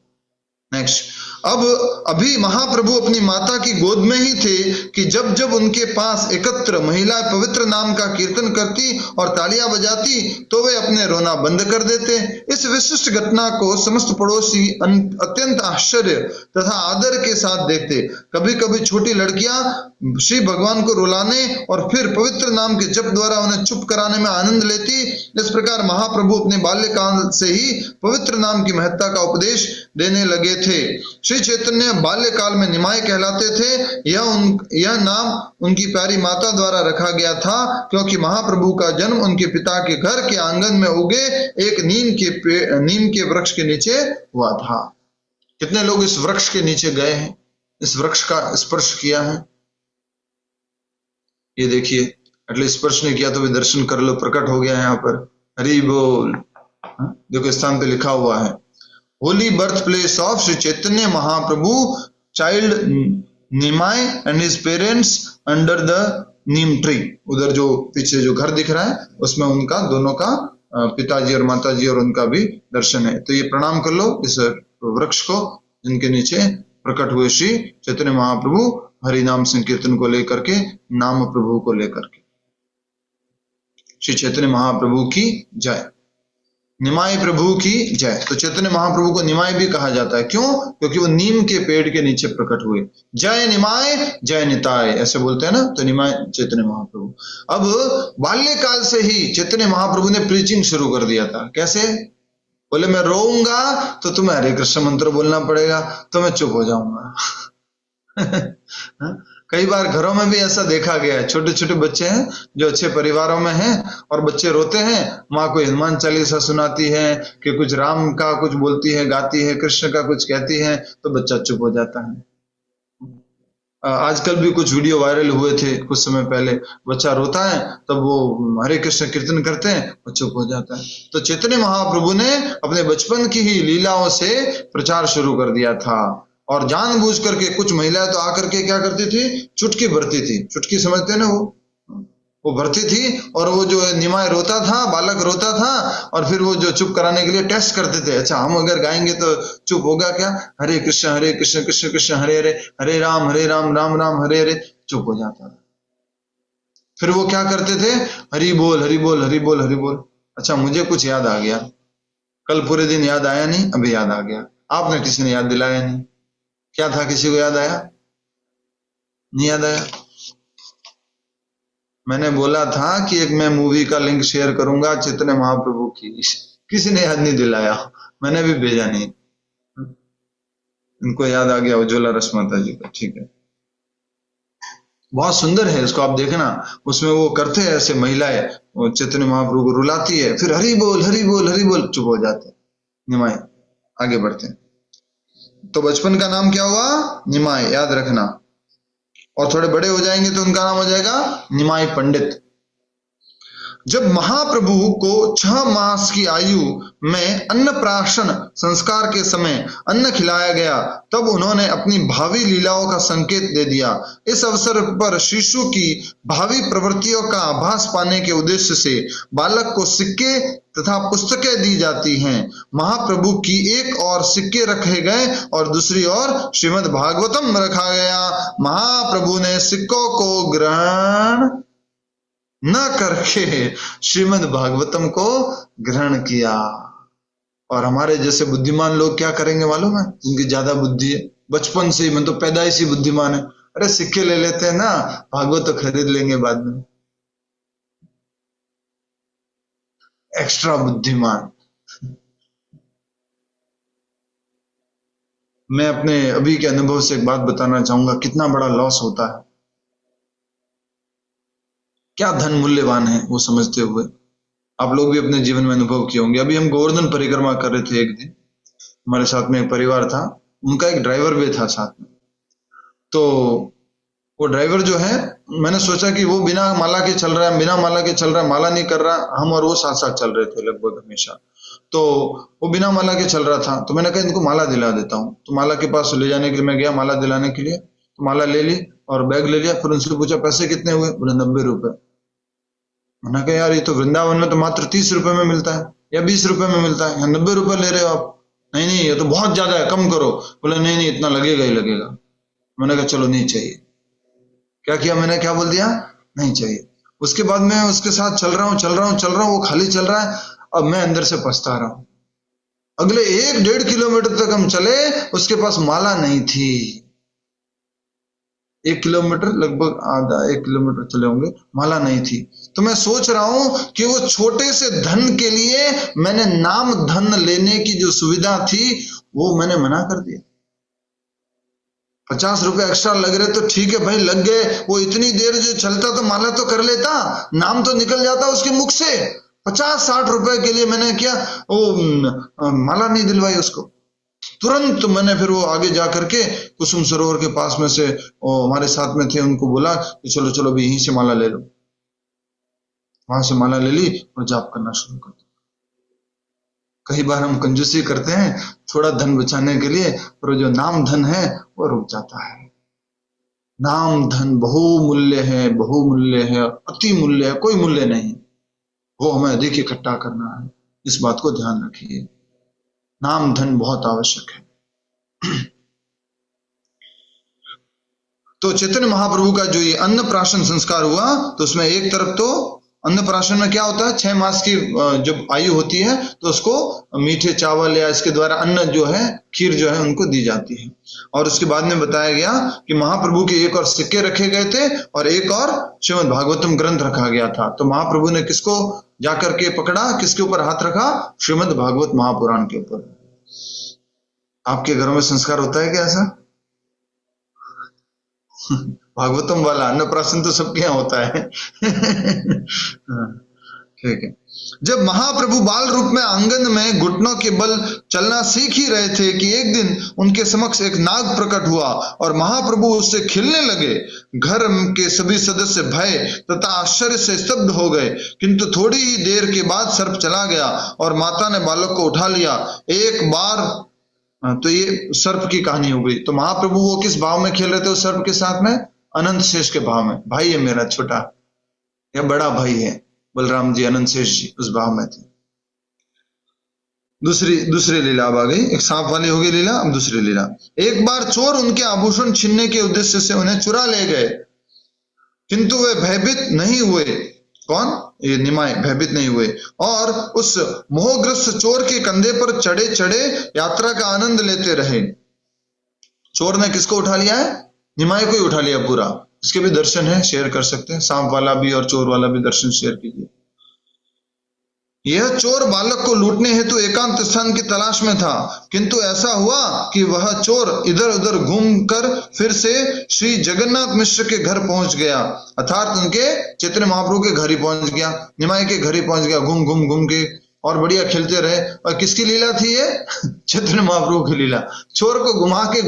नेक्स्ट, अब अभी महाप्रभु अपनी माता की गोद में ही थे कि जब जब उनके पास एकत्र महिलाएं पवित्र नाम का कीर्तन करती और तालियां बजाती तो वे अपने रोना बंद कर देते। इस विशिष्ट घटना को समस्त पड़ोसी अत्यंत आश्चर्य तथा आदर के साथ देखते। कभी कभी छोटी लड़कियां श्री भगवान को रुलाने और फिर पवित्र नाम के जप द्वारा उन्हें चुप कराने में आनंद लेती। इस प्रकार महाप्रभु अपने बाल्यकाल से ही पवित्र नाम की महत्ता का उपदेश देने लगे थे। श्री चैतन्य बाल्यकाल में निमाय कहलाते थे। यह नाम उनकी प्यारी माता द्वारा रखा गया था क्योंकि महाप्रभु का जन्म उनके पिता के घर के आंगन में उगे एक नीम के वृक्ष के नीचे हुआ था। कितने लोग इस वृक्ष के नीचे गए हैं, इस वृक्ष का स्पर्श किया है? ये देखिए, एटलीस्ट स्पर्श नहीं किया तो भी दर्शन कर लो, प्रकट हो गया है यहाँ पर। हरि बोल। देखो स्थान पे लिखा हुआ है, Holi birth place of Shri Chaitanya Mahaprabhu, child Nimai and his parents under the Neem tree. उधर जो पीछे जो घर दिख रहा है उसमें उनका दोनों का पिताजी और माताजी और उनका भी दर्शन है। तो ये प्रणाम कर लो इस वृक्ष को जिनके नीचे प्रकट हुए श्री चैतन्य महाप्रभु हरि नाम संकीर्तन को लेकर के, नाम प्रभु को लेकर के। श्री चैतन्य महाप्रभु की जय, निमाय प्रभु की जय। तो चैतन्य महाप्रभु को निमाय भी कहा जाता है, क्यों? क्योंकि वो नीम के पेड़ के नीचे प्रकट हुए। जय निमाय जय निताय ऐसे बोलते हैं ना, तो निमाय चैतन्य महाप्रभु। अब बाल्यकाल से ही चैतन्य महाप्रभु ने प्रीचिंग शुरू कर दिया था। कैसे? बोले मैं रोऊंगा तो तुम्हें हरे कृष्ण मंत्र बोलना पड़ेगा, तो मैं चुप हो जाऊंगा। कई बार घरों में भी ऐसा देखा गया है, छोटे छोटे बच्चे हैं जो अच्छे परिवारों में हैं और बच्चे रोते हैं, माँ कोई हनुमान चालीसा सुनाती है कि कुछ राम का कुछ बोलती है, गाती है, कृष्ण का कुछ कहती है, तो बच्चा चुप हो जाता है। आजकल भी कुछ वीडियो वायरल हुए थे कुछ समय पहले, बच्चा रोता है तब वो हरे कृष्ण कीर्तन करते हैं, वो चुप हो जाता है। तो चैतन्य महाप्रभु ने अपने बचपन की ही लीलाओं से प्रचार शुरू कर दिया था और जानबूझ करके कुछ महिलाएं तो आकर के क्या करती थी, चुटकी भरती थी। चुटकी समझते हैं ना, वो भरती थी और वो जो निमाय रोता था, बालक रोता था, और फिर वो जो चुप कराने के लिए टेस्ट करते थे। अच्छा हम अगर गाएंगे तो चुप होगा क्या? हरे कृष्ण कृष्ण कृष्ण हरे हरे, हरे राम राम राम हरे हरे, चुप हो जाता था। फिर वो क्या करते थे, हरि बोल हरि बोल हरि बोल हरि बोल। अच्छा मुझे कुछ याद आ गया, कल पूरे दिन याद आया नहीं, अभी याद आ गया। आपने किसी ने याद दिलाया नहीं, क्या था? किसी को याद आया? नहीं याद आया? मैंने बोला था कि एक मैं मूवी का लिंक शेयर करूंगा चैतन्य महाप्रभु की, किसी ने याद नहीं दिलाया, मैंने भी भेजा नहीं। इनको याद आ गया उज्ज्वला रश्माता जी का, ठीक है। बहुत सुंदर है, इसको आप देखना। उसमें वो करते हैं ऐसे महिलाएं, वो चैतन्य महाप्रभु को रुलाती है, फिर हरि बोल हरि बोल हरि बोल, चुप हो जाते हैं। निमाय आगे बढ़ते हैं। तो बचपन का नाम क्या हुआ? निमाय, याद रखना। और थोड़े बड़े हो जाएंगे तो उनका नाम हो जाएगा निमाय पंडित। जब महाप्रभु को 6 मास की आयु में अन्नप्राशन संस्कार के समय अन्न खिलाया गया, तब उन्होंने अपनी भावी लीलाओं का संकेत दे दिया। इस अवसर पर शिशु की भावी प्रवृत्तियों का आभास पाने के उद्देश्य से बालक को सिक्के तथा पुस्तकें दी जाती हैं। महाप्रभु की एक और सिक्के रखे गए और दूसरी ओर श्रीमद् भागवतम रखा गया। महाप्रभु ने सिक्कों को ग्रहण न करके श्रीमद् भागवतम को ग्रहण किया। और हमारे जैसे बुद्धिमान लोग क्या करेंगे मालूम है? उनकी ज्यादा बुद्धि है, बचपन से ही, मैं तो पैदाइशी बुद्धिमान है, अरे सिक्के ले लेते हैं ना, भागवत तो खरीद लेंगे बाद में। एक्स्ट्रा बुद्धिमान। मैं अपने अभी के अनुभव से एक बात बताना चाहूंगा, कितना बड़ा लॉस होता है, क्या धन मूल्यवान है वो समझते हुए। आप लोग भी अपने जीवन में अनुभव किए होंगे। अभी हम गोवर्धन परिक्रमा कर रहे थे एक दिन, हमारे साथ में एक परिवार था, उनका एक ड्राइवर भी था साथ में। तो वो ड्राइवर जो है, मैंने सोचा कि वो बिना माला के चल रहा है, बिना माला के चल रहा है, माला नहीं कर रहा, हम और वो साथ साथ चल रहे थे लगभग हमेशा। तो वो बिना माला के चल रहा था, तो मैंने कहा इनको माला दिला देता हूँ। तो माला के पास ले जाने के लिए मैं गया, माला दिलाने के लिए। तो माला ले ली और बैग ले लिया। फिर उनसे पूछा पैसे कितने हुए? बोले 90 रुपए। मैंने कहा यार ये तो वृंदावन में तो मात्र 30 रुपए में मिलता है या 20 रुपए में मिलता है, यहाँ 90 रुपए ले रहे हो आप। नहीं नहीं ये तो बहुत ज्यादा है, कम करो। बोले नहीं नहीं इतना लगेगा ही लगेगा। मैंने कहा चलो नहीं चाहिए। क्या किया मैंने, क्या बोल दिया? नहीं चाहिए। उसके बाद मैं उसके साथ चल रहा हूँ, वो खाली चल रहा है। अब मैं अंदर से पछता रहा हूं। अगले 1-1.5 किलोमीटर तक हम चले, उसके पास माला नहीं थी। 1 किलोमीटर, लगभग आधा 1 किलोमीटर चले होंगे, माला नहीं थी। तो मैं सोच रहा हूं कि वो छोटे से धन के लिए मैंने नाम धन लेने की जो सुविधा थी वो मैंने मना कर दिया। 50 रुपए एक्स्ट्रा लग रहे तो ठीक है भाई, लग गए। वो इतनी देर जो चलता तो माला तो कर लेता, नाम तो निकल जाता उसके मुख से। 50-60 रुपए के लिए मैंने क्या वो माला नहीं दिलवाई उसको। तुरंत मैंने फिर वो आगे जा करके कुसुम सरोवर के पास में से हमारे साथ में थे, उनको बोला कि चलो चलो भी यहीं से माला ले लो। वहां से माला ले ली और जाप करना शुरू कर दिया। कई बार हम कंजूसी करते हैं थोड़ा धन बचाने के लिए, पर जो नाम धन है वो रुक जाता है। नाम धन बहुमूल्य है, बहुमूल्य है, अति मूल्य है, कोई मूल्य नहीं। वो हमें अधिक इकट्ठा करना है, इस बात को ध्यान रखिए। नाम धन बहुत आवश्यक है। तो चैतन्य महाप्रभु का जो ये अन्नप्राशन संस्कार हुआ, तो उसमें एक तरफ तो अन्नप्राशन में क्या होता है, 6 मास की जब आयु होती है तो उसको मीठे चावल या इसके द्वारा अन्न जो है, खीर जो है उनको दी जाती है। और उसके बाद में बताया गया कि महाप्रभु के एक और सिक्के रखे गए थे और एक और श्रीमद् भागवतम ग्रंथ रखा गया था। तो महाप्रभु ने किसको जाकर के पकड़ा, किसके ऊपर हाथ रखा? श्रीमद् भागवत महापुराण के ऊपर। आपके घरों में संस्कार होता है क्या ऐसा? भागवतम वाला अन्नप्राशन तो सबके यहाँ होता है। ठीक है। जब महाप्रभु बाल रूप में आंगन में घुटनों के बल चलना सीख ही रहे थे कि एक दिन उनके समक्ष एक नाग प्रकट हुआ और महाप्रभु उससे खिलने लगे। घर के सभी सदस्य भय तथा आश्चर्य से स्तब्ध हो गए, किंतु थोड़ी ही देर के बाद सर्प चला गया और माता ने बालक को उठा लिया। एक बार तो ये सर्प की कहानी हो गई। तो महाप्रभु वो किस भाव में खेल रहे थे उस सर्प के साथ में? अनंत शेष के भाव में। भाई है मेरा छोटा या बड़ा भाई है बलराम जी, अनंत शेष जी उस भाव में थे। दूसरी लीला अब आ गई। एक सांप वाली हो गई लीला, अब दूसरी लीला। एक बार चोर उनके आभूषण छीनने के उद्देश्य से उन्हें चुरा ले गए, किंतु वे भयभीत नहीं हुए। कौन? ये निमाय भयभीत नहीं हुए और उस मोहग्रस्त चोर के कंधे पर चढ़े चढ़े यात्रा का आनंद लेते रहे। चोर ने किसको उठा लिया है? निमाय को ही उठा लिया पूरा। इसके भी दर्शन है, शेयर कर सकते हैं। सांप वाला भी और चोर वाला भी दर्शन शेयर कीजिए। यह चोर बालक को लूटने हेतु एकांत स्थान की तलाश में था, किंतु ऐसा हुआ कि वह चोर इधर उधर घूमकर फिर से श्री जगन्नाथ मिश्र के घर पहुंच गया, अर्थात उनके चैतन्य महाप्रभु के घर ही पहुंच गया, निमाय के घर ही पहुंच गया। घूम घूम के और बढ़िया खेलते रहे। और किसकी लीला थी ये? चैतन्य महाप्रभु की लीला। चोर को घुमा के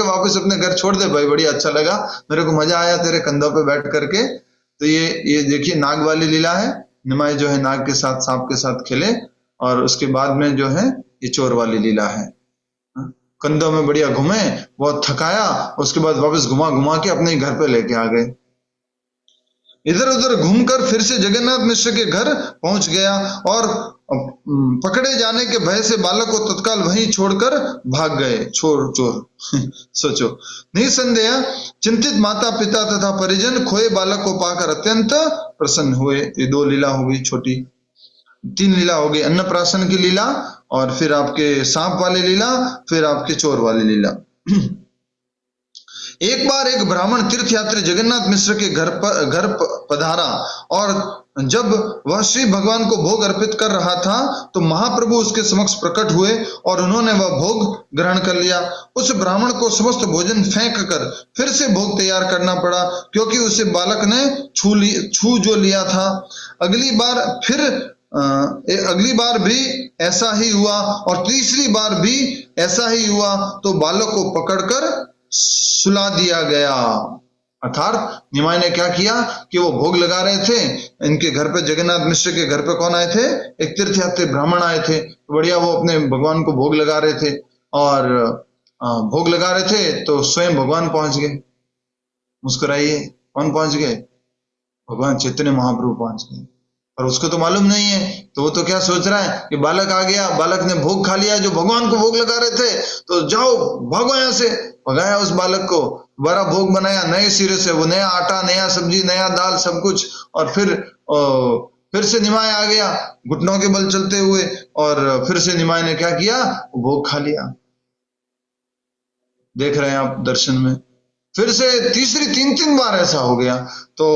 वापस अपने घर छोड़ दे। भाई बढ़िया अच्छा लगा, मेरे को मजा आया तेरे कंधों पे बैठ करके। तो ये देखिए नाग वाली लीला है। निमाय जो है नाग के साथ, सांप के साथ खेले और उसके बाद में जो है ये चोर वाली लीला है। कंधों में बढ़िया घूमे, बहुत थकाया, उसके बाद वापस घुमा के अपने घर पे लेके आ गए। इधर उधर घूमकर फिर से जगन्नाथ मिश्र के घर पहुंच गया और पकड़े जाने के भय से बालक को तत्काल वहीं छोड़कर भाग गए। चोर सोचो। निसंदेह चिंतित माता पिता तथा परिजन खोए बालक को पाकर अत्यंत प्रसन्न हुए। ये 2 लीला हो गई छोटी। 3 लीला हो गई, अन्नप्राशन की लीला और फिर आपके सांप वाली लीला, फिर आपके चोर वाली लीला। एक बार एक ब्राह्मण तीर्थयात्री जगन्नाथ मिश्र के घर पधारा और जब वह श्री भगवान को भोग अर्पित कर रहा था तो महाप्रभु उसके समक्ष प्रकट हुए और उन्होंने वह भोग ग्रहण कर लिया। उस ब्राह्मण को समस्त भोजन फेंक कर फिर से भोग तैयार करना पड़ा, क्योंकि उसे बालक ने छू जो लिया था। अगली बार भी ऐसा ही हुआ और तीसरी बार भी ऐसा ही हुआ, तो बालक को पकड़कर सुला दिया गया। अर्थात निमाय ने क्या किया कि वो भोग लगा रहे थे इनके घर पे, जगन्नाथ मिश्र के घर पे कौन आए थे? एक तीर्थयात्री ब्राह्मण आए थे। बढ़िया वो अपने भगवान को भोग लगा रहे थे और भोग लगा रहे थे तो स्वयं भगवान पहुंच गए। मुस्कुराइए, कौन पहुंच गए? भगवान चैतन्य महाप्रभु पहुंच गए। और उसको तो मालूम नहीं है, तो वो तो क्या सोच रहा है कि बालक आ गया, बालक ने भोग खा लिया जो भगवान को भोग लगा रहे थे, तो जाओ भागो यहाँ से। भगाया उस बालक को, दोबारा भोग बनाया नए सिरे से, वो नया आटा, नया सब्जी, नया दाल, सब कुछ। और फिर से निमाय आ गया घुटनों के बल चलते हुए, और फिर से निमाय ने क्या किया? भोग खा लिया। देख रहे हैं आप दर्शन में। फिर से तीन बार ऐसा हो गया। तो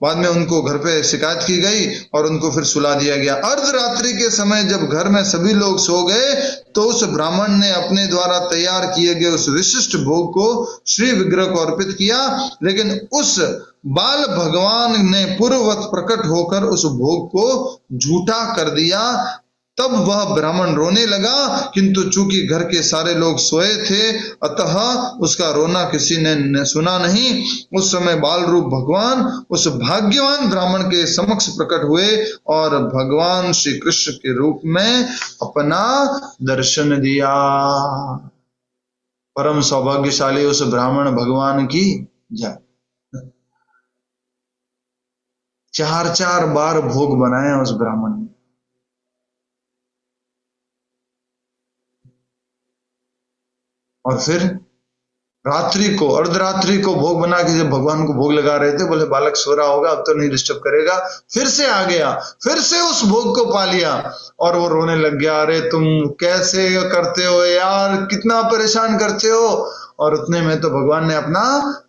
बाद में उनको घर पे शिकायत की गई और उनको फिर सुला दिया गया। अर्धरात्रि के समय जब घर में सभी लोग सो गए तो उस ब्राह्मण ने अपने द्वारा तैयार किए गए उस विशिष्ट भोग को श्री विग्रह को अर्पित किया, लेकिन उस बाल भगवान ने पूर्ववत प्रकट होकर उस भोग को झूठा कर दिया। तब वह ब्राह्मण रोने लगा, किंतु चूंकि घर के सारे लोग सोए थे अतः उसका रोना किसी ने सुना नहीं। उस समय बाल रूप भगवान उस भाग्यवान ब्राह्मण के समक्ष प्रकट हुए और भगवान श्री कृष्ण के रूप में अपना दर्शन दिया। परम सौभाग्यशाली उस ब्राह्मण भगवान की जय। 4 बार भोग बनाया उस ब्राह्मण ने। और फिर अर्धरात्रि को भोग बना के जब भगवान को भोग लगा रहे थे, बोले बालक सो रहा होगा, अब तो नहीं डिस्टर्ब करेगा। फिर से आ गया, फिर से उस भोग को पा लिया और वो रोने लग गया, अरे तुम कैसे करते हो यार, कितना परेशान करते हो। और उतने में तो भगवान ने अपना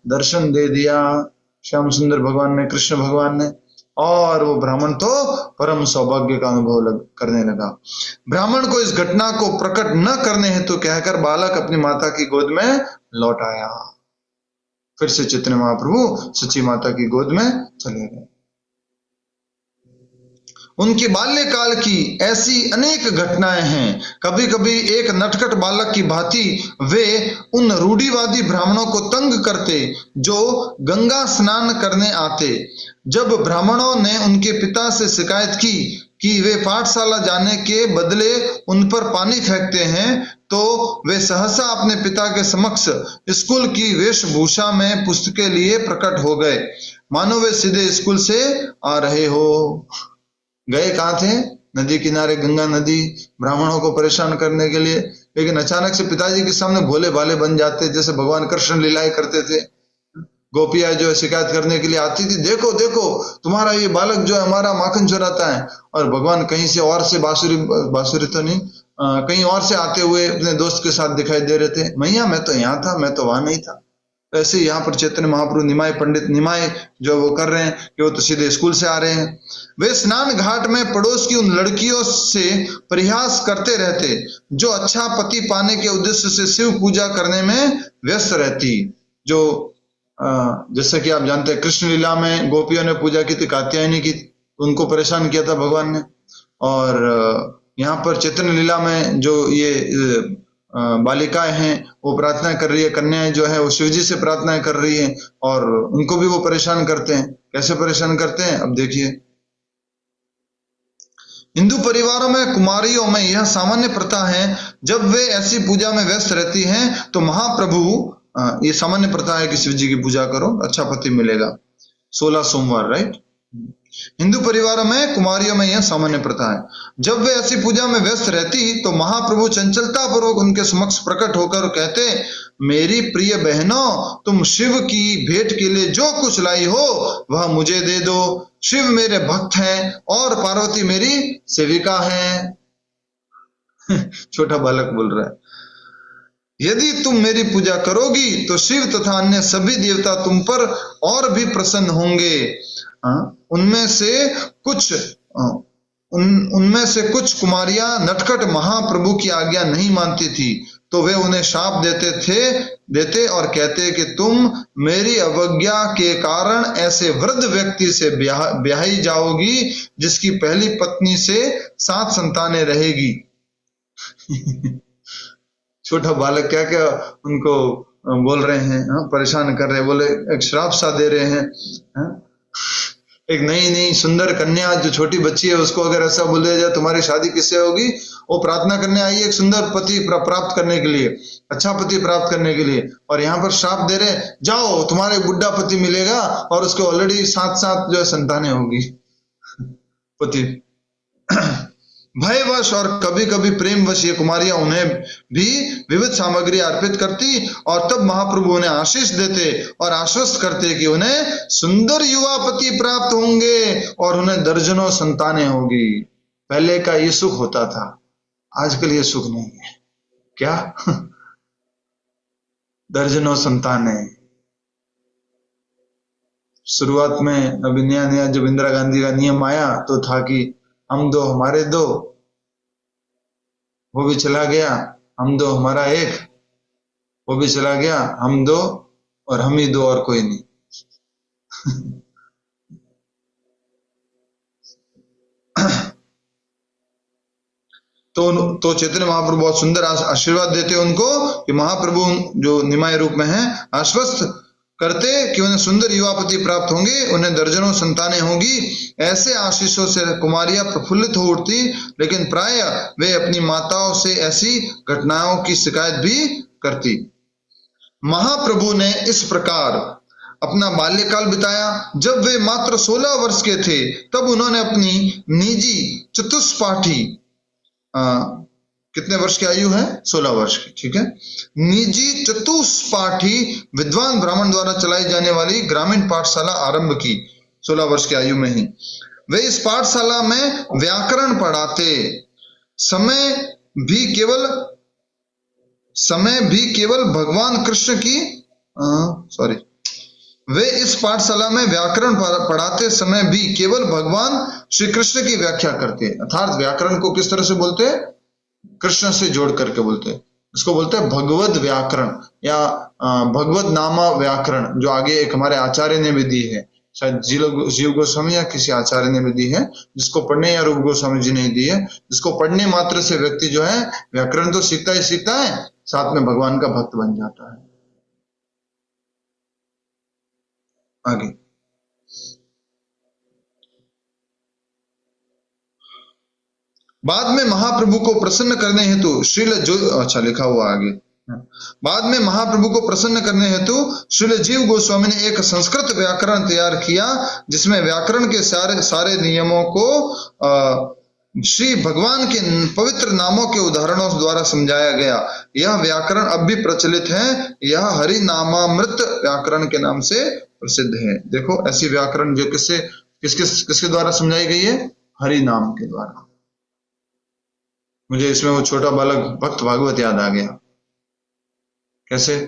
दर्शन दे दिया, श्याम सुंदर भगवान ने, कृष्ण भगवान ने। और वो ब्राह्मण तो परम सौभाग्य का अनुभव करने लगा। ब्राह्मण को इस घटना को प्रकट न करने हेतु कहकर बालक अपनी माता की गोद में लौट आया। फिर से चैतन्य महाप्रभु सच्ची माता की गोद में चले गए। उनके बाल्यकाल की ऐसी अनेक घटनाएं हैं। कभी कभी एक नटखट बालक की भांति वे उन रूढ़िवादी ब्राह्मणों को तंग करते जो गंगा स्नान करने आते। जब ब्राह्मणों ने उनके पिता से शिकायत की कि वे पाठशाला जाने के बदले उन पर पानी फेंकते हैं, तो वे सहसा अपने पिता के समक्ष स्कूल की वेशभूषा में पुस्तकें लिए प्रकट हो गए, मानो वे सीधे स्कूल से आ रहे हो। गए कहाँ थे? नदी किनारे, गंगा नदी, ब्राह्मणों को परेशान करने के लिए। लेकिन अचानक से पिताजी के सामने भोले भाले बन जाते, जैसे भगवान कृष्ण लीलाएं करते थे। गोपियां जो शिकायत करने के लिए आती थी, देखो देखो तुम्हारा ये बालक जो है हमारा माखन चुराता है। और भगवान कहीं से और से बांसुरी तो नहीं, कहीं और से आते हुए अपने दोस्त के साथ दिखाई दे रहे थे। मैया मैं तो यहाँ था, मैं तो वहां नहीं था। ऐसे यहाँ पर चैतन्य महाप्रभु निमाय पंडित निमाय जो वो कर रहे हैं कि वो तो सीधे स्कूल से आ रहे हैं। वे स्नान घाट में पड़ोस की उन लड़कियों से परिहास करते रहते जो अच्छा पति पाने के उद्देश्य से शिव पूजा करने में व्यस्त रहती। जो जैसे कि आप जानते हैं कृष्ण लीला में गोपियों ने पूजा की थी, कात्यायनी की, उनको परेशान किया था भगवान ने। और यहाँ पर चैतन्य लीला में जो ये बालिकाएं हैं वो प्रार्थना कर रही है, कन्याएं जो है वो शिवजी से प्रार्थना कर रही है और उनको भी वो परेशान करते हैं। कैसे परेशान करते हैं अब देखिए। हिंदू परिवारों में कुमारियों में यह सामान्य प्रथा है, जब वे ऐसी पूजा में व्यस्त रहती हैं तो महाप्रभु, ये सामान्य प्रथा है कि शिवजी की पूजा करो, अच्छा पति मिलेगा, 16 सोमवार, राइट। हिंदू परिवारों में कुमारियों में यह सामान्य प्रथा है। जब वे ऐसी पूजा में व्यस्त रहती तो महाप्रभु चंचलता पूर्वक उनके समक्ष प्रकट होकर कहते, मेरी प्रिय बहनों, तुम शिव की भेंट के लिए जो कुछ लाई हो वह मुझे दे दो। शिव मेरे भक्त हैं और पार्वती मेरी सेविका है। छोटा बालक बोल रहा है, यदि तुम मेरी पूजा करोगी तो शिव तथा अन्य सभी देवता तुम पर और भी प्रसन्न होंगे। उनमें से कुछ कुमारियां नटखट महाप्रभु की आज्ञा नहीं मानती थी, तो वे उन्हें शाप देते और कहते कि तुम मेरी अवज्ञा के कारण ऐसे वृद्ध व्यक्ति से ब्याही जाओगी जिसकी पहली पत्नी से 7 संतानें रहेगी। छोटा बालक क्या क्या उनको बोल रहे हैं, परेशान कर रहे हैं, बोले एक श्राप सा दे रहे हैं। एक नई नई सुंदर कन्या जो छोटी बच्ची है उसको अगर ऐसा बोल दिया जाए तुम्हारी शादी किससे होगी, वो प्रार्थना करने आई है एक सुंदर पति प्राप्त करने के लिए, अच्छा पति प्राप्त करने के लिए, और यहाँ पर श्राप दे रहे जाओ तुम्हारे बुढ़ा पति मिलेगा और उसको ऑलरेडी 7 जो है संतानें होगी। पति भयवश और कभी कभी प्रेमवश ये कुमारियां उन्हें भी विविध सामग्री अर्पित करती और तब महाप्रभु उन्हें आशीष देते और आश्वस्त करते कि उन्हें सुंदर युवा पति प्राप्त होंगे और उन्हें दर्जनों संतानें होगी। पहले का ये सुख होता था, आजकल ये सुख नहीं है। क्या? दर्जनों संतानें। शुरुआत में अभी नया जब इंदिरा गांधी का नियम आया तो था कि हम दो हमारे दो, वो भी चला गया, हम दो हमारा एक, वो भी चला गया, हम दो और हम ही दो और कोई नहीं। तो चैतन्य महाप्रभु बहुत सुंदर आशीर्वाद देते उनको कि महाप्रभु जो निमाय रूप में है आश्वस्त करते कि उन्हें सुंदर युवापति प्राप्त होंगे, उन्हें दर्जनों संतानें होगी। ऐसे आशीषों से कुमारियां प्रफुल्लित हो उठती, लेकिन प्राय वे अपनी माताओं से ऐसी घटनाओं की शिकायत भी करती। महाप्रभु ने इस प्रकार अपना बाल्यकाल बिताया। जब वे मात्र 16 वर्ष के थे तब उन्होंने अपनी निजी चतुष्पाठी कितने वर्ष की आयु है? 16 वर्ष की, ठीक है। निजी चतुष्पाठी विद्वान ब्राह्मण द्वारा चलाई जाने वाली ग्रामीण पाठशाला आरंभ की 16 वर्ष की आयु में ही। वे इस पाठशाला में व्याकरण पढ़ाते समय भी केवल भगवान कृष्ण की वे इस पाठशाला में व्याकरण पढ़ाते समय भी केवल भगवान श्री कृष्ण की व्याख्या करते। अर्थात व्याकरण को किस तरह से बोलते हैं? कृष्ण से जोड़ करके बोलते हैं। इसको बोलते हैं भगवद व्याकरण या भगवद नामा व्याकरण, जो आगे एक हमारे आचार्य ने भी दी है, शायद जीव गोस्वामी या किसी आचार्य ने भी दी है, जिसको पढ़ने या रूप गोस्वामी जी ने दी है। जिसको पढ़ने मात्र से व्यक्ति जो है व्याकरण तो सीखता ही सीखता है, साथ में भगवान का भक्त बन जाता है। आगे बाद में महाप्रभु को प्रसन्न करने हेतु लिखा हुआ आगे। बाद में महाप्रभु को प्रसन्न करने हेतु श्रील जीव गोस्वामी ने एक संस्कृत व्याकरण तैयार किया, जिसमें व्याकरण के सारे नियमों को श्री भगवान के पवित्र नामों के उदाहरणों द्वारा समझाया गया। यह व्याकरण अब भी प्रचलित है। यह हरि नामामृत व्याकरण के नाम से प्रसिद्ध है। देखो, ऐसी व्याकरण जो किसके द्वारा समझाई गई है? हरि नाम के द्वारा। मुझे इसमें वो छोटा बालक भक्त भागवत याद आ गया। कैसे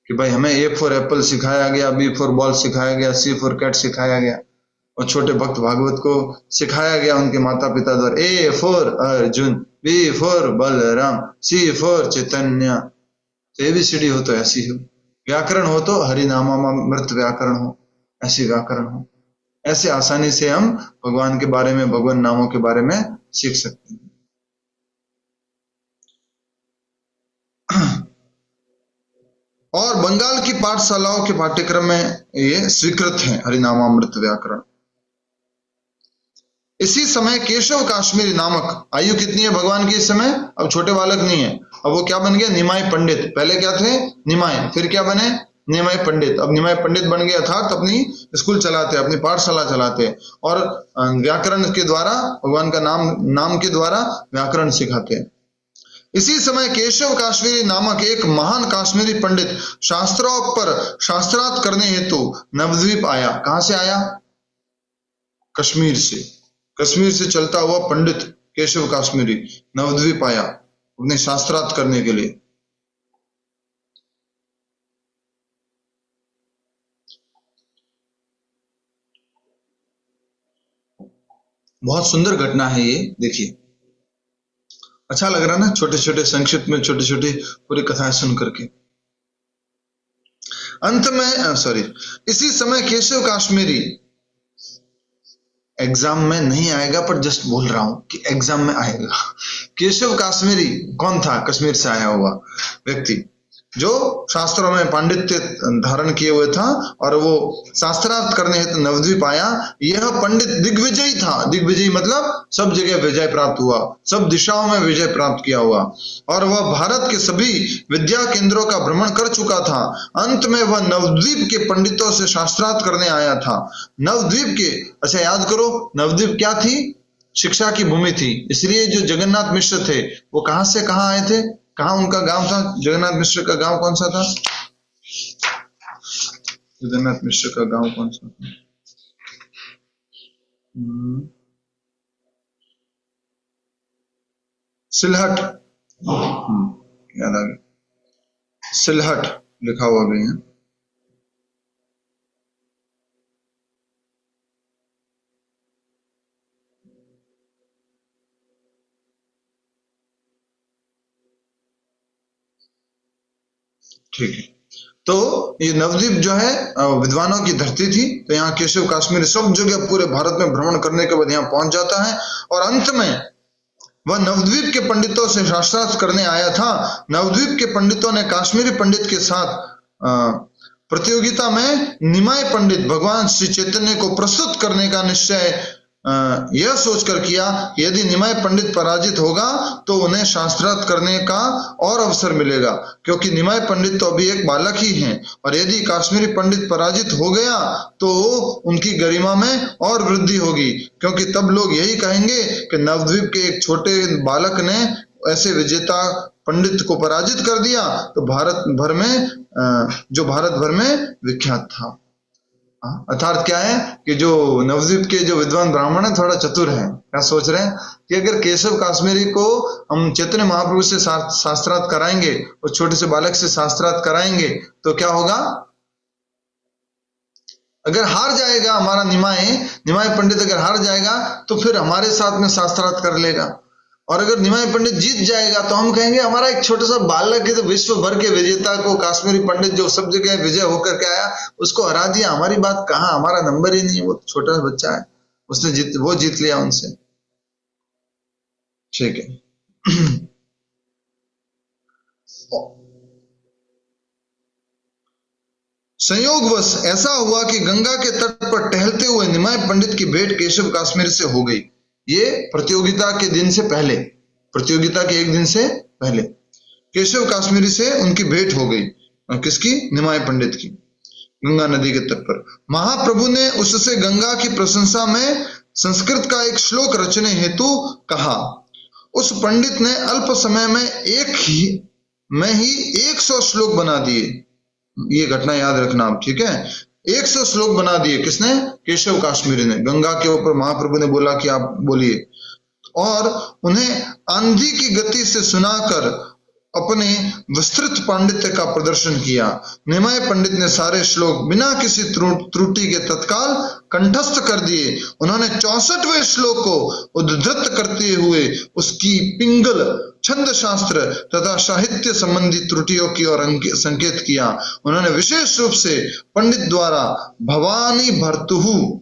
कि भाई हमें A फॉर एप्पल सिखाया गया, B फॉर बॉल सिखाया गया, C फॉर कैट सिखाया गया, और छोटे भक्त भागवत को सिखाया गया उनके माता पिता द्वारा A for Arjun, B for Balram, C for Chaitanya. तो ABCD हो तो ऐसी हो, व्याकरण हो तो हरिनामामृत व्याकरण हो, ऐसी व्याकरण हो। ऐसे आसानी से हम भगवान के बारे में, भगवान नामों के बारे में सीख सकते हैं। और बंगाल की पाठशालाओं के पाठ्यक्रम में ये स्वीकृत है हरिनामामृत व्याकरण। इसी समय केशव काश्मीरी नामक, आयु कितनी है भगवान की इस समय? अब छोटे बालक नहीं है, अब वो क्या बन गया? निमाय पंडित। पहले क्या थे? निमाय, फिर क्या बने? निमाय पंडित। अब निमाय पंडित बन गए, अर्थात अपनी स्कूल चलाते, अपनी पाठशाला चलाते और व्याकरण के द्वारा, भगवान का नाम के द्वारा व्याकरण सिखाते हैं। इसी समय केशव काश्मीरी नामक एक महान काश्मीरी पंडित शास्त्रों पर शास्त्रार्थ करने हेतु नवद्वीप आया। कहां से आया? कश्मीर से। कश्मीर से चलता हुआ पंडित केशव काश्मीरी नवद्वीप आया अपने शास्त्रार्थ करने के लिए। बहुत सुंदर घटना है ये, देखिए। अच्छा लग रहा ना, छोटे छोटे संक्षिप्त में छोटी छोटी पूरी कथाएं सुन करके। अंत में इसी समय केशव काश्मीरी, एग्जाम में नहीं आएगा पर जस्ट बोल रहा हूं कि एग्जाम में आएगा। केशव काश्मीरी कौन था? कश्मीर से आया हुआ व्यक्ति। जो शास्त्रों में पांडित्य धारण किए हुए था और वो शास्त्रार्थ करने हेतु नवद्वीप आया। यह पंडित दिग्विजयी था। दिग्विजयी मतलब सब जगह विजय प्राप्त हुआ, सब दिशाओं में विजय प्राप्त किया हुआ, और वह भारत के सभी विद्या केंद्रों का भ्रमण कर चुका था। अंत में वह नवद्वीप के पंडितों से शास्त्रार्थ करने आया था। नवद्वीप के, अच्छा याद करो, नवद्वीप क्या थी? शिक्षा की भूमि थी। इसलिए जो जगन्नाथ मिश्र थे वो कहां से कहां आए थे? कहां उनका गांव था? जगन्नाथ मिश्र का गांव कौन सा था? जगन्नाथ मिश्र का गांव कौन सा था? सिलहट। याद आ गया, सिलहट लिखा हुआ भी है। ठीक है, तो ये नवद्वीप जो है विद्वानों की धरती थी। तो यहाँ केशव काश्मीरी सब जगह पूरे भारत में भ्रमण करने के बाद यहाँ पहुंच जाता है, और अंत में वह नवद्वीप के पंडितों से शास्त्रार्थ करने आया था। नवद्वीप के पंडितों ने काश्मीरी पंडित के साथ प्रतियोगिता में निमाय पंडित भगवान श्री चैतन्य को प्रस्तुत करने का निश्चय यह सोचकर किया कि यदि निमाय पंडित पराजित होगा तो उन्हें शास्त्रार्थ करने का और अवसर मिलेगा, क्योंकि निमाय पंडित तो अभी एक बालक ही हैं, और यदि काश्मीरी पंडित पराजित हो गया तो उनकी गरिमा में और वृद्धि होगी, क्योंकि तब लोग यही कहेंगे कि नवद्वीप के एक छोटे बालक ने ऐसे विजेता पंडित को पराजित कर दिया, तो भारत भर में विख्यात था। अर्थात क्या है कि जो नवद्वीप के जो विद्वान ब्राह्मण है थोड़ा चतुर है। क्या सोच रहे हैं कि अगर केशव काश्मीरी को हम चैतन्य महाप्रभु से शास्त्रार्थ कराएंगे और छोटे से बालक से शास्त्रार्थ कराएंगे तो क्या होगा? अगर हार जाएगा हमारा निमाय पंडित अगर हार जाएगा तो फिर हमारे साथ में शास्त्रार्थ कर लेगा, और अगर निमाय पंडित जीत जाएगा तो हम कहेंगे हमारा एक छोटा सा बालक है तो विश्व भर के विजेता को, काश्मीरी पंडित जो सब जगह विजय होकर के आया, उसको हरा दिया। हमारी बात कहाँ, हमारा नंबर ही नहीं है, वो छोटा बच्चा है, उसने जीत लिया उनसे। ठीक है। संयोगवश ऐसा हुआ कि गंगा के तट पर टहलते हुए निमाय पंडित की भेंट केशव काश्मीरी से हो गई। ये प्रतियोगिता के दिन से पहले, प्रतियोगिता के एक दिन से पहले केशव काश्मीरी से उनकी भेंट हो गई। किसकी? निमाय पंडित की, गंगा नदी के तट पर। महाप्रभु ने उससे गंगा की प्रशंसा में संस्कृत का एक श्लोक रचने हेतु कहा। उस पंडित ने अल्प समय में ही 100 श्लोक बना दिए। ये घटना याद रखना आप, ठीक है? 100 श्लोक बना दिए। किसने? केशव काश्मीरी ने। गंगा के ऊपर महाप्रभु ने बोला कि आप बोलिए, और उन्हें आंधी की गति से सुनाकर अपने विस्तृत पांडित्य का प्रदर्शन किया। निमाय पंडित ने सारे श्लोक बिना किसी त्रुटि के तत्काल कंठस्थ कर दिए। उन्होंने 64वें श्लोक को उद्धृत करते हुए उसकी पिंगल, छंद शास्त्र तथा साहित्य संबंधी त्रुटियों की ओर संकेत किया। उन्होंने विशेष रूप से पंडित द्वारा भवानी भर्तुहु,